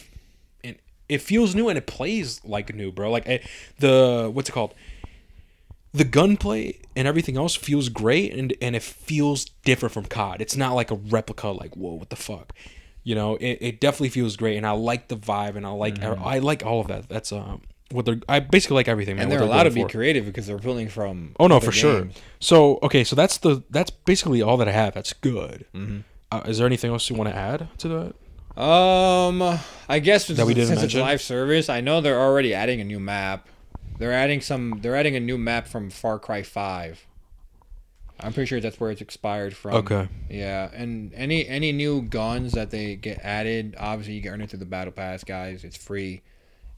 it feels new and it plays like new, bro. Like the what's it called? the gunplay and everything else feels great, and it feels different from COD. It's not like a replica. Like, whoa, what the fuck? You know, it definitely feels great, and I like the vibe, and I like all of that. That's I basically like everything, man. And they're allowed to be creative because they're pulling from. Oh no, for sure. So okay, so that's basically all that I have. That's good. Is there anything else you want to add to that? I guess that we didn't since mention? It's live service, I know they're already adding a new map. They're adding a new map from Far Cry 5. I'm pretty sure that's where it's expired from. Okay. Yeah, and any new guns that they get added, obviously you can earn it through the battle pass, guys. It's free,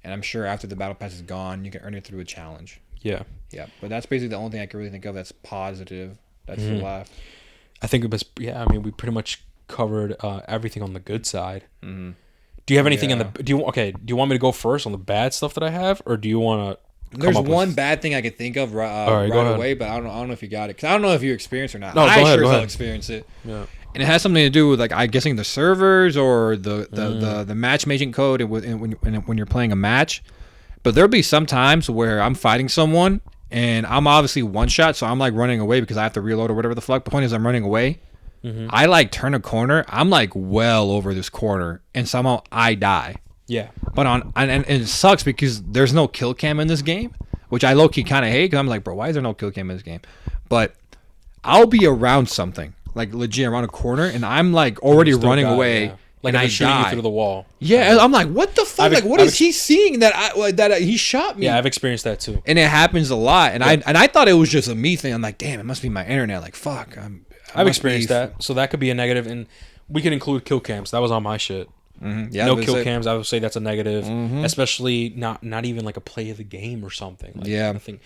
and I'm sure after the battle pass is gone, you can earn it through a challenge. Yeah. Yeah, but that's basically the only thing I can really think of that's positive. That's the left. I think it was. Yeah, I mean, we pretty much covered everything on the good side. Do you have anything in the? Do you want me to go first on the bad stuff that I have, or do you want to? There's one bad thing I could think of right away, but I don't know if you got it, because I don't know if you experienced it or not. No, I go sure ahead. experienced it. Yeah. And it has something to do with, like, I'm guessing the servers or the matchmaking code when you're playing a match. But there'll be some times where I'm fighting someone and I'm obviously one shot, so I'm like running away because I have to reload or whatever the fuck. The point is I'm running away. I like turn a corner. I'm like well over this corner and somehow I die. Yeah. But and it sucks because there's no kill cam in this game, which I low-key kind of hate, because I'm like, bro, why is there no kill cam in this game? But I'll be around something, like legit around a corner, and I'm like already running away, like and I shooting die you through the wall. Yeah, I'm like, what the fuck? What is he seeing that he shot me? Yeah, I've experienced that too, and it happens a lot. And I thought it was just a me thing. I'm like, damn, it must be my internet. Like, fuck, I've experienced that, so that could be a negative, and we can include kill cams. That was on my shit. Yeah, no kill cams. I would say that's a negative, especially not even like a play of the game or something. Like, yeah, nothing.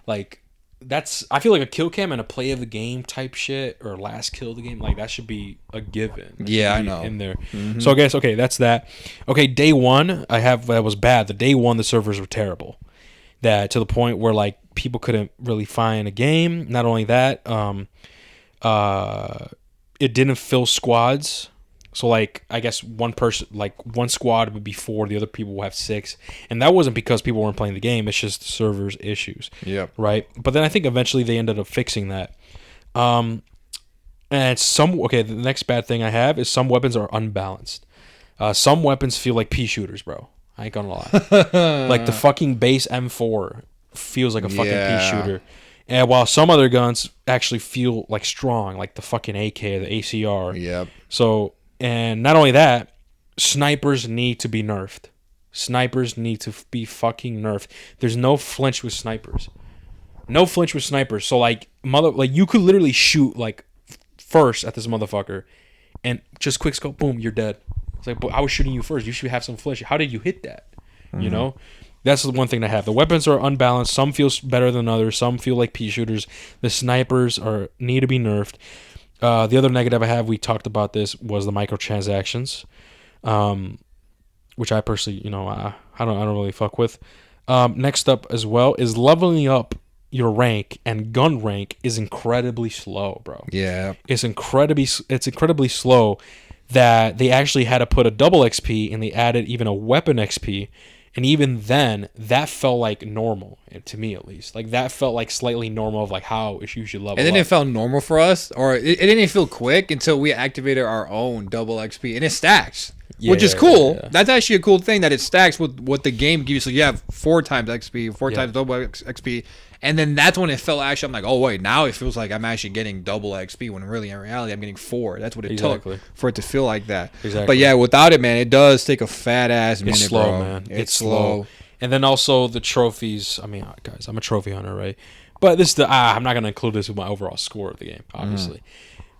Like that's. I feel like a kill cam and a play of the game type shit or last kill of the game, like that should be a given. Yeah, I know in there. So I guess that's that. Okay, day one that was bad. The day one the servers were terrible. That to the point where like people couldn't really find a game. Not only that, it didn't fill squads. So, like, I guess one squad would be 4, the other people will have 6. And that wasn't because people weren't playing the game. It's just the server's issues. Yeah. Right? But then I think eventually they ended up fixing that. And the next bad thing I have is some weapons are unbalanced. Some weapons feel like pea shooters, bro. I ain't gonna lie. Like, the fucking base M4 feels like a fucking pea shooter. And while some other guns actually feel, like, strong, like the fucking AK, the ACR. Yep. So... And not only that, snipers need to be nerfed. Snipers need to be fucking nerfed. There's no flinch with snipers. No flinch with snipers. So like you could literally shoot like first at this motherfucker, and just quick scope, boom, you're dead. It's like, but I was shooting you first. You should have some flinch. How did you hit that? You know, that's the one thing I have. The weapons are unbalanced. Some feel better than others. Some feel like pea shooters. The snipers need to be nerfed. The other negative I have, we talked about this, was the microtransactions, which I personally, I don't really fuck with. Next up as well is leveling up your rank, and gun rank is incredibly slow, bro. Yeah, it's incredibly slow. That they actually had to put a double XP, and they added even a weapon XP. And even then, that felt like normal, to me at least. Like, that felt like slightly normal of like how you should level up. And then it felt normal for us, or it didn't feel quick until we activated our own double XP. And it stacks, which is cool. Yeah. That's actually a cool thing that it stacks with what the game gives you. So you have 4 times XP, 4 times double XP. And then that's when it felt actually, I'm like, oh, wait, now it feels like I'm actually getting double XP when really in reality I'm getting 4. That's what it took for it to feel like that. Exactly. But yeah, without it, man, it does take a fat ass minute, it's slow, bro. Man. It's slow. And then also the trophies. I mean, guys, I'm a trophy hunter, right? But this I'm not going to include this with my overall score of the game, obviously.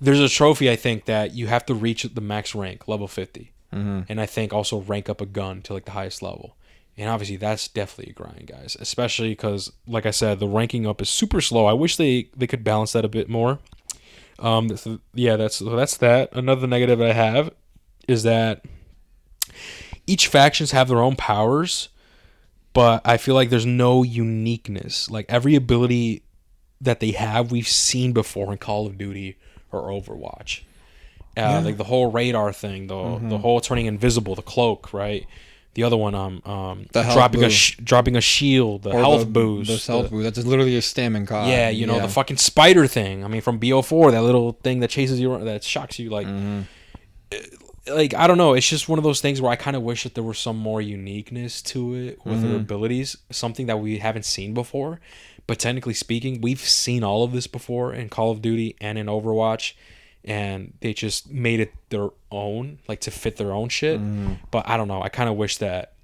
There's a trophy, I think, that you have to reach the max rank, level 50. And I think also rank up a gun to like the highest level. And obviously, that's definitely a grind, guys. Especially because, like I said, the ranking up is super slow. I wish they could balance that a bit more. That's that. Another negative I have is that each factions have their own powers, but I feel like there's no uniqueness. Like, every ability that they have, we've seen before in Call of Duty or Overwatch. Like the whole radar thing, the whole turning invisible, the cloak, right? the other one, The health dropping boost. dropping a shield, the Or health boost, The health boost. That's literally a stamina card. yeah, you know, the fucking spider thing. I mean, from BO4, that little thing that chases you, that shocks you, like, like I don't know. It's just one of those things where I kind of wish that there was some more uniqueness to it with their abilities, something that we haven't seen before. But technically speaking, we've seen all of this before in Call of Duty and in Overwatch, and they just made it their own, like to fit their own shit. But I don't know. I kind of wish that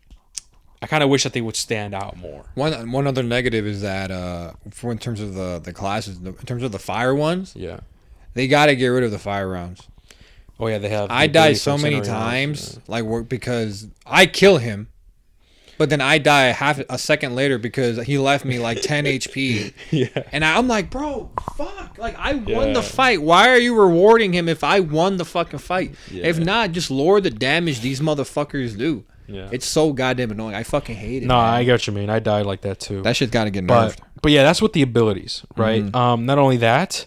they would stand out more. One other negative is that for in terms of the classes, in terms of the fire ones, Yeah. they got to get rid of the fire rounds. Oh yeah, they have. I died so many times, because I kill him, but then I die half a second later because he left me like 10 HP. Yeah. And I'm like, bro, fuck. Like, I won the fight. Why are you rewarding him if I won the fucking fight? Yeah. If not, just lower the damage these motherfuckers do. Yeah. It's so goddamn annoying. I fucking hate it. No, man. I get what you mean. I died like that too. That shit's got to get nerfed. But yeah, that's what the abilities, right? Not only that,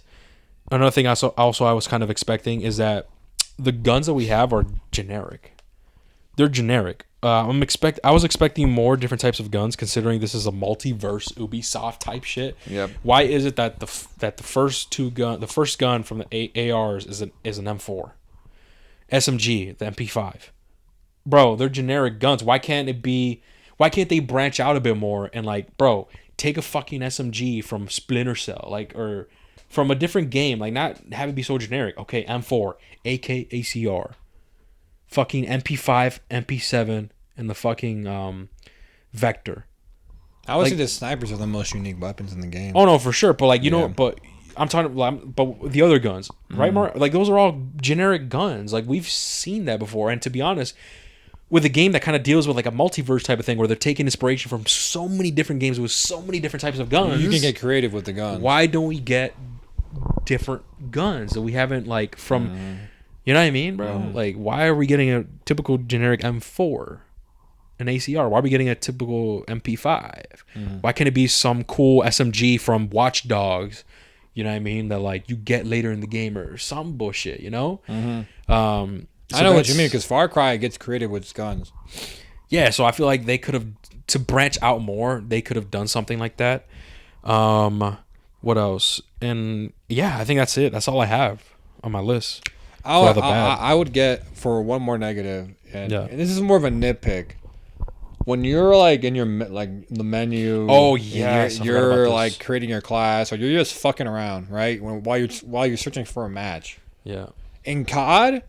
another thing also I was kind of expecting is that the guns that we have are generic. They're generic. I was expecting more different types of guns, considering this is a multiverse Ubisoft type shit. Yep. Why is it that the first gun from the ARs is an M4, SMG, the MP5? Bro, they're generic guns. Why can't they branch out a bit more and, like, bro, take a fucking SMG from Splinter Cell, like, or from a different game, like, not have it be so generic. Okay, M4, AK, ACR, fucking MP5, MP7, and the fucking Vector. I would like, say the snipers are the most unique weapons in the game. Oh no, for sure. But like, you know, but I'm talking, but the other guns, right, Mark? Like, those are all generic guns. Like, we've seen that before. And to be honest, with a game that kind of deals with like a multiverse type of thing, where they're taking inspiration from so many different games with so many different types of guns, you can get creative with the guns. Why don't we get different guns that we haven't, like, from, you know what I mean, bro? Like, why are we getting a typical generic M4, an ACR? Why are we getting a typical MP5? Why can't it be some cool SMG from Watch Dogs? You know what I mean? That, like, you get later in the game or some bullshit, you know? So I know what you mean, because Far Cry gets creative with its guns. Yeah, so I feel like they could have, to branch out more, they could have done something like that. What else? And yeah, I think that's it. That's all I have on my list. I would get, for one more negative, and this is more of a nitpick. When you're like in your the menu, you're like creating your class, or you're just fucking around, right? While you're searching for a match. Yeah. In COD,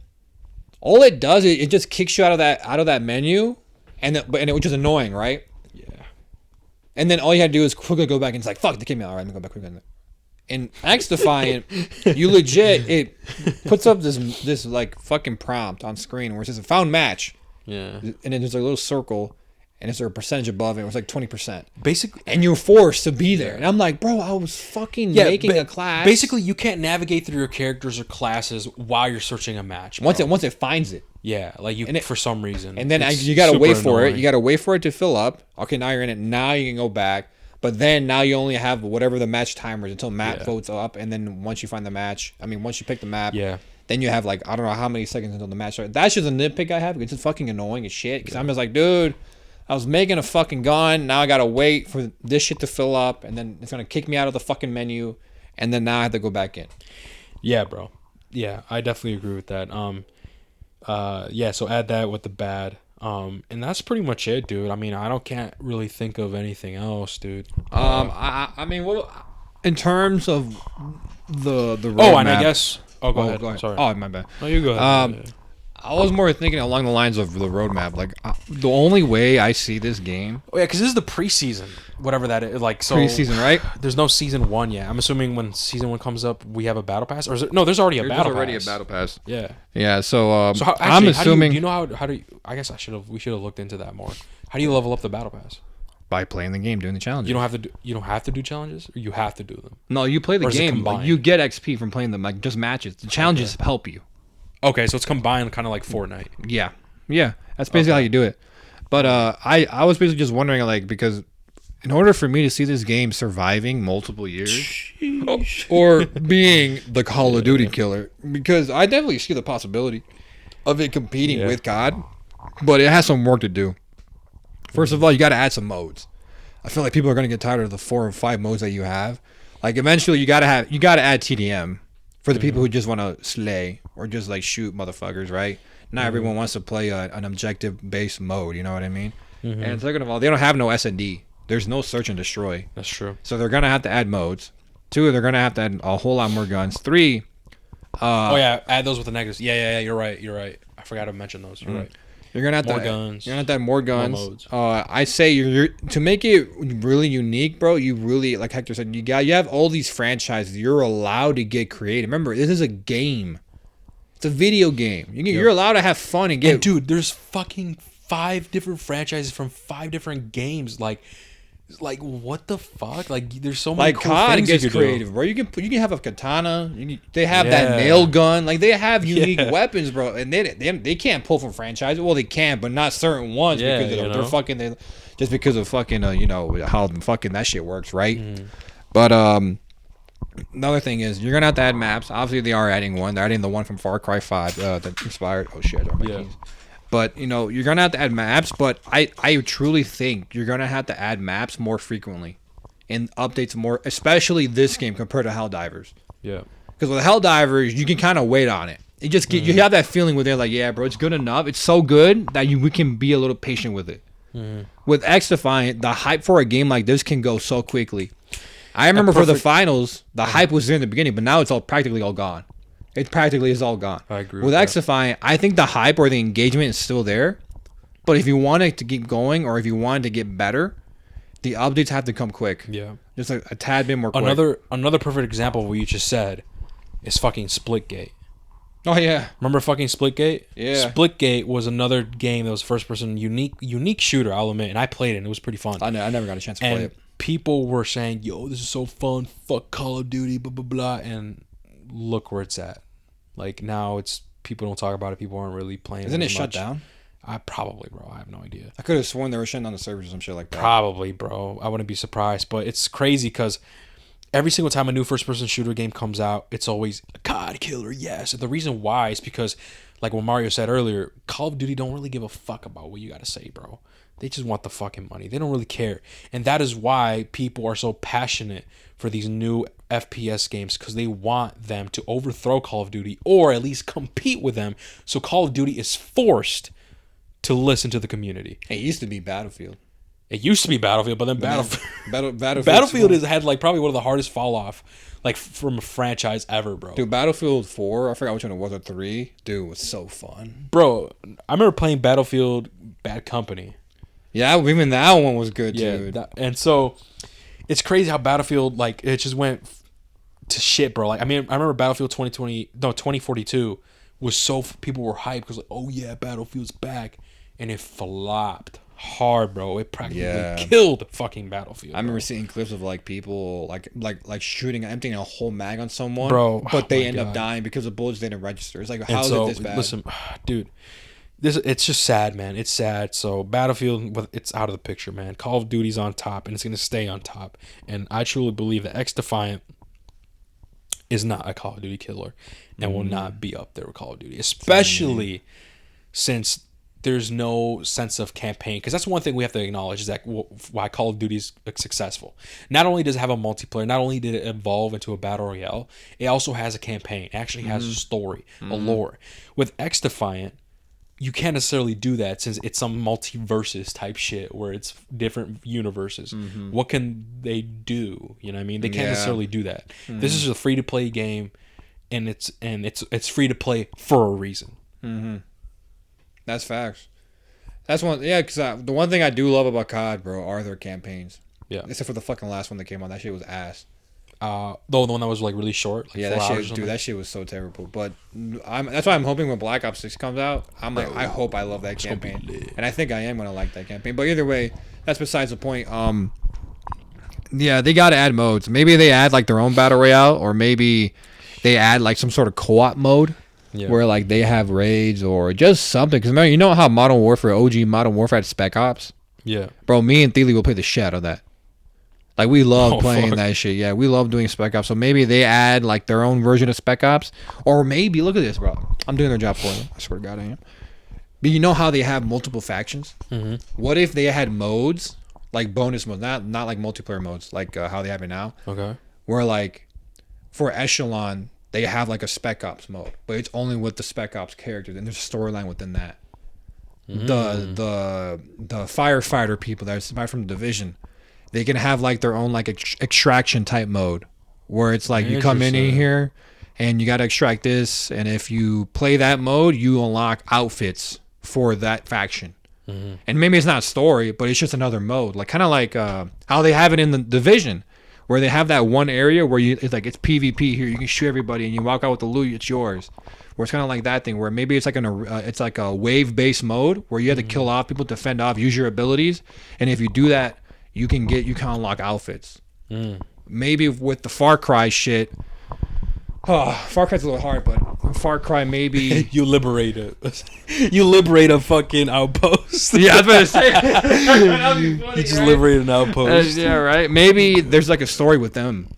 all it does is it just kicks you out of that menu, which is annoying, right? Yeah. And then all you had to do is quickly go back and it's like, fuck, they kicked me out. All right, let me go back quickly. In XDefiant, you legit, it puts up this like fucking prompt on screen where it says found match. Yeah. And then there's a little circle, and it's a percentage above it. It was like 20%. Basically, and you're forced to be there. And I'm like, bro, I was fucking making a class. Basically, you can't navigate through your characters or classes while you're searching a match, bro. Once it finds it. Yeah, like for some reason. And then you got to wait for it. You got to wait for it to fill up. Okay, now you're in it. Now you can go back. But then now you only have whatever the match timer is until map votes up. And then once you find the match, once you pick the map, then you have like, I don't know how many seconds until the match starts. That's just a nitpick I have. It's fucking annoying as shit. Because I'm just like, dude, I was making a fucking gun. Now I got to wait for this shit to fill up. And then it's going to kick me out of the fucking menu. And then now I have to go back in. Yeah, bro. Yeah, I definitely agree with that. So add that with the bad. And that's pretty much it, dude. I mean, can't really think of anything else, dude. In terms of the roadmap. Oh, and I guess. Oh, go ahead. Sorry. Oh, my bad. No, you go ahead. I was more thinking along the lines of the roadmap. Like, the only way I see this game. Oh yeah, because this is the preseason, whatever that is. Like, so preseason, right? There's no season 1 yet. I'm assuming when season 1 comes up, we have a battle pass, or is it, no? There's already a battle pass. There's already a battle pass. Yeah. Yeah. So, I'm assuming. Do you know how do you? I guess we should have looked into that more. How do you level up the battle pass? By playing the game, doing the challenges. You don't have to do challenges, or you have to do them. No, you play the game. Like, you get XP from playing them, like just matches. The challenges help you. Okay, so it's combined, kind of like Fortnite. Yeah. That's basically how you do it. But I was basically just wondering, like, because in order for me to see this game surviving multiple years, or being the Call of Duty killer, because I definitely see the possibility of it competing with COD, but it has some work to do. First of all, you got to add some modes. I feel like people are gonna get tired of the 4 or 5 modes that you have. Like eventually, you gotta add TDM for the people who just want to slay or just like shoot motherfuckers, right? Not everyone wants to play an objective based mode. You know what I mean? And second of all, they don't have no S&D. There's no search and destroy. That's true. So they're gonna have to add modes. 2, they're gonna have to add a whole lot more guns. 3, oh yeah, add those with the negatives. Yeah. You're right. I forgot to mention those. You're right. You're gonna have More to guns. You're gonna have to add more guns. More modes. I say you're to make it really unique, bro. You really, like Hector said, you have all these franchises. You're allowed to get creative. Remember, this is a game. It's a video game. You're allowed to have fun and get. And dude, there's fucking 5 different franchises from 5 different games. Like what the fuck? Like there's so many like cool COD things gets you could creative, do. bro. You can have a katana. They have that nail gun. Like they have unique weapons, bro. And they can't pull from franchises. Well, they can, but not certain ones because they're fucking. Just because of fucking how fucking that shit works, right? But another thing is you're gonna have to add maps. Obviously, they are adding one. They're adding the one from Far Cry 5 that inspired. Oh shit! But you're gonna have to add maps. But I truly think you're gonna have to add maps more frequently, and updates more, especially this game compared to Helldivers. Yeah. Because with Helldivers, you can kind of wait on it. You just get you have that feeling where they're like, yeah, bro, it's good enough. It's so good that we can be a little patient with it. With XDefiant, the hype for a game like this can go so quickly. I remember for the finals, the hype was there in the beginning, but now it's practically all gone. It practically is all gone. I agree with XDefiant, I think the hype or the engagement is still there. But if you want it to keep going or if you want it to get better, the updates have to come quick. Yeah. Just a tad bit more quick. Another perfect example of what you just said is fucking Splitgate. Oh, yeah. Remember fucking Splitgate? Yeah. Splitgate was another game that was first person unique shooter, I'll admit, and I played it and it was pretty fun. I never got a chance to play it. People were saying, yo, this is so fun, fuck Call of Duty, blah, blah, blah, and look where it's at. Like, now it's, people don't talk about it, people aren't really playing Isn't it it shut down? Probably, bro. I have no idea. I could have sworn they were shutting down the servers or some shit like that. Probably, bro. I wouldn't be surprised, but it's crazy because every single time a new first-person shooter game comes out, it's always a COD killer, yes. And the reason why is because, like what Mario said earlier, Call of Duty don't really give a fuck about what you got to say, bro. They just want the fucking money. They don't really care. And that is why people are so passionate for these new FPS games, because they want them to overthrow Call of Duty or at least compete with them. So Call of Duty is forced to listen to the community. It used to be Battlefield. It used to be Battlefield, but then Battlefield Battlefield had like probably one of the hardest fall off like from a franchise ever, bro. Dude, Battlefield 4, I forgot which one it was, or 3. Dude, it was so fun. Bro, I remember playing Battlefield Bad Company. Yeah, even that one was good, dude. And so it's crazy how Battlefield, like, it just went to shit, bro. Like, I mean, I remember Battlefield 2042 was so, people were hyped because, like, oh yeah, Battlefield's back. And it flopped hard, bro. It practically killed fucking Battlefield. I remember seeing clips of like people like shooting, emptying a whole mag on someone, bro, but they end up dying because the bullets didn't register. It's like, how is it this bad? Listen, dude, it's just sad, man. It's sad. So Battlefield, it's out of the picture, man. Call of Duty's on top, and it's gonna stay on top. And I truly believe that XDefiant is not a Call of Duty killer, and will not be up there with Call of Duty, especially since there's no sense of campaign. Because that's one thing we have to acknowledge, is that why Call of Duty is successful. Not only does it have a multiplayer, not only did it evolve into a battle royale, it also has a campaign. It actually has a story, a lore. With XDefiant, you can't necessarily do that since it's some multiverses type shit where it's different universes. What can they do? You know what I mean? They can't necessarily do that. This is a free to play game, and it's free to play for a reason. That's facts. That's one. Yeah, because the one thing I do love about COD, bro, are their campaigns. Yeah. Except for the fucking last one that came on, that shit was ass. The one that was like really short. Like that shit, dude. That shit was so terrible. But that's why I'm hoping when Black Ops 6 comes out, I'm like, I hope I love that campaign, and I think I am gonna like that campaign. But either way, that's besides the point. Yeah, they gotta add modes. Maybe they add like their own battle royale, or maybe they add like some sort of co-op mode. Yeah. Where like they have raids or just something. Because remember, you know how Modern Warfare, OG Modern Warfare had Spec Ops? Yeah. Bro, me and Thiele will play the shit out of that. Like, we love playing that shit. Yeah, we love doing Spec Ops. So maybe they add like their own version of Spec Ops. Or maybe, look at this, bro. I'm doing their job for them. I swear to God I am. But you know how they have multiple factions? Mm-hmm. What if they had modes, like bonus modes, not like multiplayer modes, like how they have it now? Okay. Where like for Echelon, they have like a Spec Ops mode, but it's only with the Spec Ops characters, and there's a storyline within that. The firefighter people that survive from the Division, they can have like their own like extraction type mode, where it's like you come in here and you got to extract this, and if you play that mode, you unlock outfits for that faction. And maybe it's not story, but it's just another mode, like kind of like how they have it in the Division, where they have that one area where it's PvP here, you can shoot everybody and you walk out with the loot, it's yours. Where it's kind of like that thing, where maybe it's like a wave based mode where you have to kill off people to fend off, use your abilities, and if you do that, you can unlock outfits. Maybe with the Far Cry shit. Far Cry's a little hard, but Far Cry maybe you liberate a fucking outpost. Yeah, I was about to say. That'd be funny, you just liberate an outpost. Yeah, right. Maybe there's like a story with them,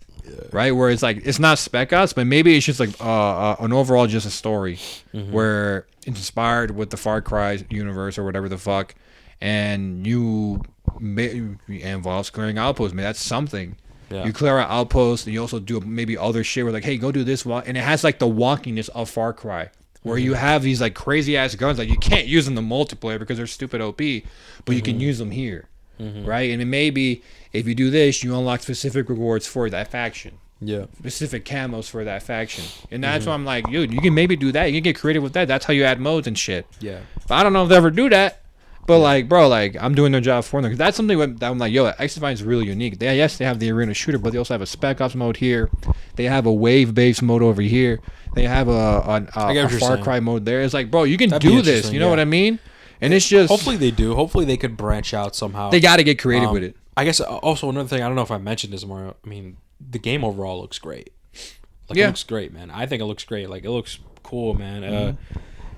right? Where it's like it's not Spec Ops, but maybe it's just like an overall just a story where it's inspired with the Far Cry universe or whatever the fuck, and it involves clearing outposts. Maybe that's something. Yeah. You clear out outposts, and you also do maybe other shit where like, hey, go do this, and it has like the walkiness of Far Cry, where you have these like crazy ass guns like you can't use in the multiplayer because they're stupid OP, but you can use them here, right? And it maybe if you do this, you unlock specific rewards for that faction, specific camos for that faction, and that's why I'm like, dude, you can maybe do that. You can get creative with that. That's how you add modes and shit. Yeah, but I don't know if they ever do that. But like, bro, like I'm doing their job for them. Cause that's something that I'm like, yo, XDefiant is really unique. Yes, they have the arena shooter, but they also have a Spec Ops mode here. They have a wave-based mode over here. They have a Far Cry mode there. It's like, bro, you can do this. You know what I mean? And it's just hopefully they do. Hopefully they could branch out somehow. They got to get creative with it. I guess also another thing. I don't know if I mentioned this, Mario. I mean, the game overall looks great. Like it looks great, man. I think it looks great. Like it looks cool, man.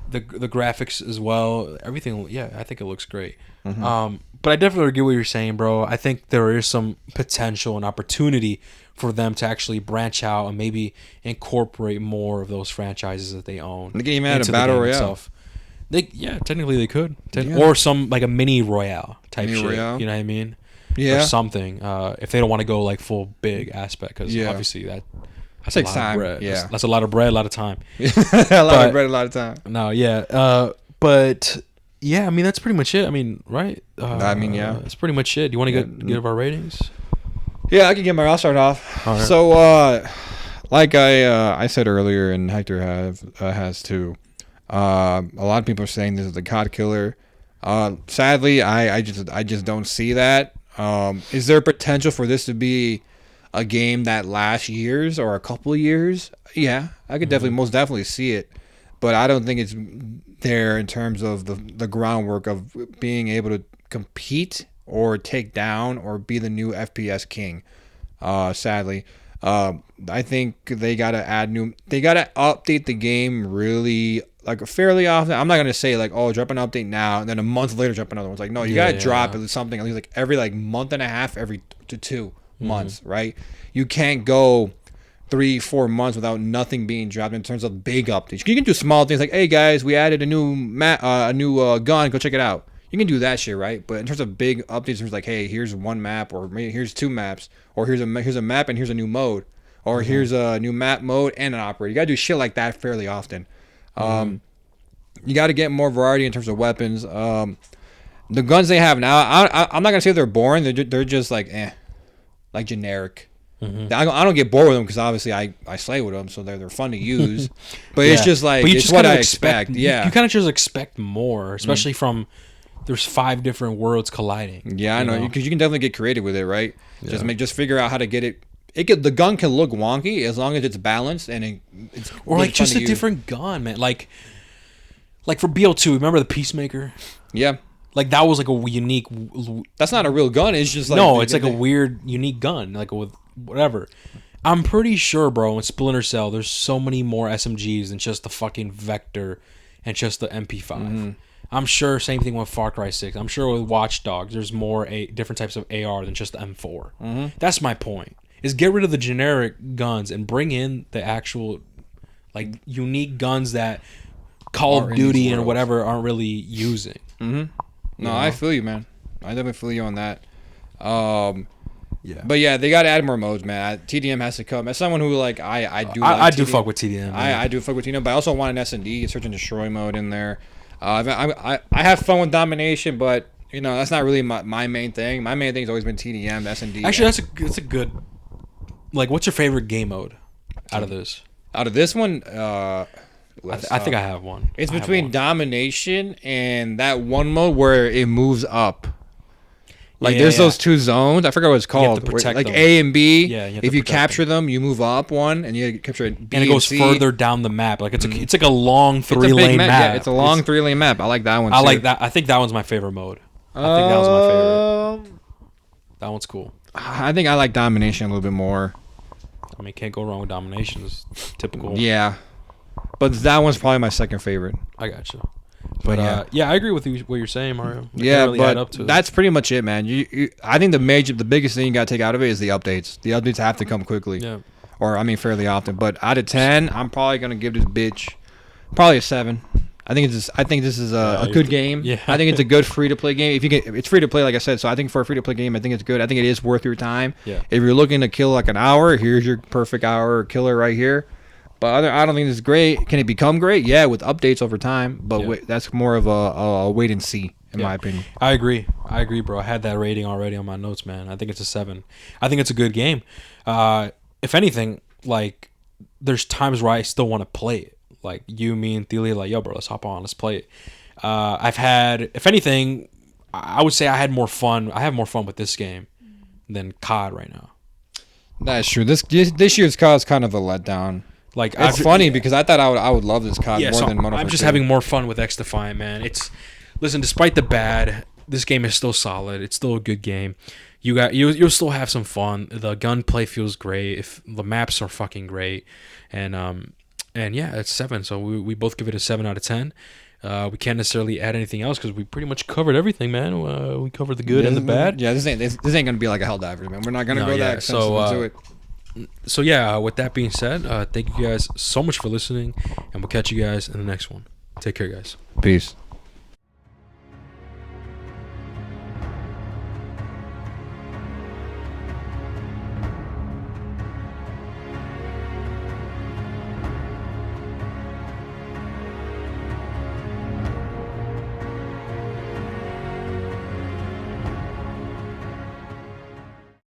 The graphics as well, everything. Yeah, I think it looks great. But I definitely agree with what you're saying, bro. I think there is some potential and opportunity for them to actually branch out and maybe incorporate more of those franchises that they own. They can even add a battle royale. Itself. Technically they could, or some like a mini royale type shit. Royale. You know what I mean? Yeah, or something. If they don't want to go like full big aspect, because obviously that's a lot of bread. Yeah, that's a lot of bread, a lot of time. A lot of bread, a lot of time. No, yeah, but yeah, I mean that's pretty much it. I mean, right? That's pretty much it. Do you want to give our ratings? Yeah, I can get my. I'll start off. Right. So, like I said earlier, and Hector has too. A lot of people are saying this is the COD killer. Sadly, I just don't see that. Is there potential for this to be a game that lasts years or a couple of years? Yeah, I could most definitely see it, but I don't think it's there in terms of the groundwork of being able to compete or take down or be the new FPS king. Sadly, I think they gotta update the game really like fairly often. I'm not gonna say like, oh, drop an update now and then a month later drop another one. It's like, no, you gotta drop at least something at least like every like month and a half, every to 2 months, right? You can't go 3-4 months without nothing being dropped in terms of big updates. You can do small things like, hey guys, we added a new gun, go check it out. You can do that shit, right? But in terms of big updates, it's like, hey, here's one map, or maybe here's 2 maps, or here's a map and here's a new mode, or here's a new map mode and an operator. You gotta do shit like that fairly often. You got to get more variety in terms of weapons. The guns they have now, I'm not gonna say they're boring. They're just like like generic. I don't get bored with them because obviously I slay with them, so they're fun to use. But it's just like it's what I expect. Yeah, you kind of just expect more, especially from there's 5 different worlds colliding. Yeah, I know because you can definitely get creative with it, right? Yeah. Just figure out how to get it. The gun can look wonky as long as it's balanced and it's or really like just a different gun, man. Like for BO2, remember the Peacemaker? Yeah. Like that was like a unique. That's not a real gun. It's just like no. It's like a weird, unique gun, like with whatever. I'm pretty sure, bro. In Splinter Cell, there's so many more SMGs than just the fucking Vector and just the MP5. I'm sure same thing with Far Cry 6. I'm sure with Watch Dogs, there's more different types of AR than just the M4. That's my point. Is get rid of the generic guns and bring in the actual, like unique guns that Call of in Duty these and worlds. whatever aren't really using. No, know? I feel you, man. I definitely feel you on that. Yeah, But yeah, they got to add more modes, man. TDM has to come. As someone who like I do TDM. Fuck with TDM. I do fuck with TDM, but I also want an S&D, search and destroy mode in there. I have fun with domination, but you know that's not really my main thing. My main thing's always been TDM, the S&D. Actually, that's a good. Like, what's your favorite game mode out of this? Out of this one, I think I have one. It's between domination and that one mode where it moves up. Like there's those two zones. I forgot what it's called. to protect like them. A and B. Yeah, you have if to you protect capture them, you move up one, and you capture B and it goes C. further down the map. Like it's like a long It's a 3-lane big map. Yeah, it's a long 3-lane map. I like that one. I too. like that. I think that one's my favorite mode. I think that was my favorite. That one's cool. I think I like domination a little bit more. I mean, can't go wrong with domination. It's typical. Yeah, but that one's probably my second favorite. I got you. But yeah, I agree with you, what you're saying, Mario. I Yeah, can't really add up but to it. that's pretty much it, man. I think the biggest thing you gotta take out of it is the updates. The updates have to come quickly. Yeah. Or I mean, fairly often. But out of 10, I'm probably gonna give this bitch probably a 7. I think this is a good game. Yeah. I think it's a good free to play game. If you get, it's free to play, like I said. So I think for a free to play game, I think it's good. I think it is worth your time. Yeah. If you're looking to kill like an hour, here's your perfect hour killer right here. But I don't think this is great. Can it become great? Yeah, with updates over time. But that's more of a wait and see, in my opinion. I agree, bro. I had that rating already on my notes, man. I think it's a 7. I think it's a good game. If anything, like, there's times where I still want to play it. Like, you, me, and Thiele, like, yo, bro, let's hop on, let's play it. I've had, if anything, I would say I have more fun with this game than COD right now. That's true. This year's COD is kind of a letdown. Like, it's funny because I thought I would love this COD more than Modern Warfare. I'm just having more fun with XDefiant, man. Listen, despite the bad, this game is still solid. It's still a good game. You'll still have some fun. The gunplay feels great. If the maps are fucking great, and yeah, it's 7. So we both give it a 7 out of 10. We can't necessarily add anything else because we pretty much covered everything, man. We covered the good and the bad. Yeah, this ain't gonna be like a Helldivers, man. We're not gonna go that extensive into it. So yeah, with that being said, thank you guys so much for listening, and we'll catch you guys in the next one. Take care, guys. Peace.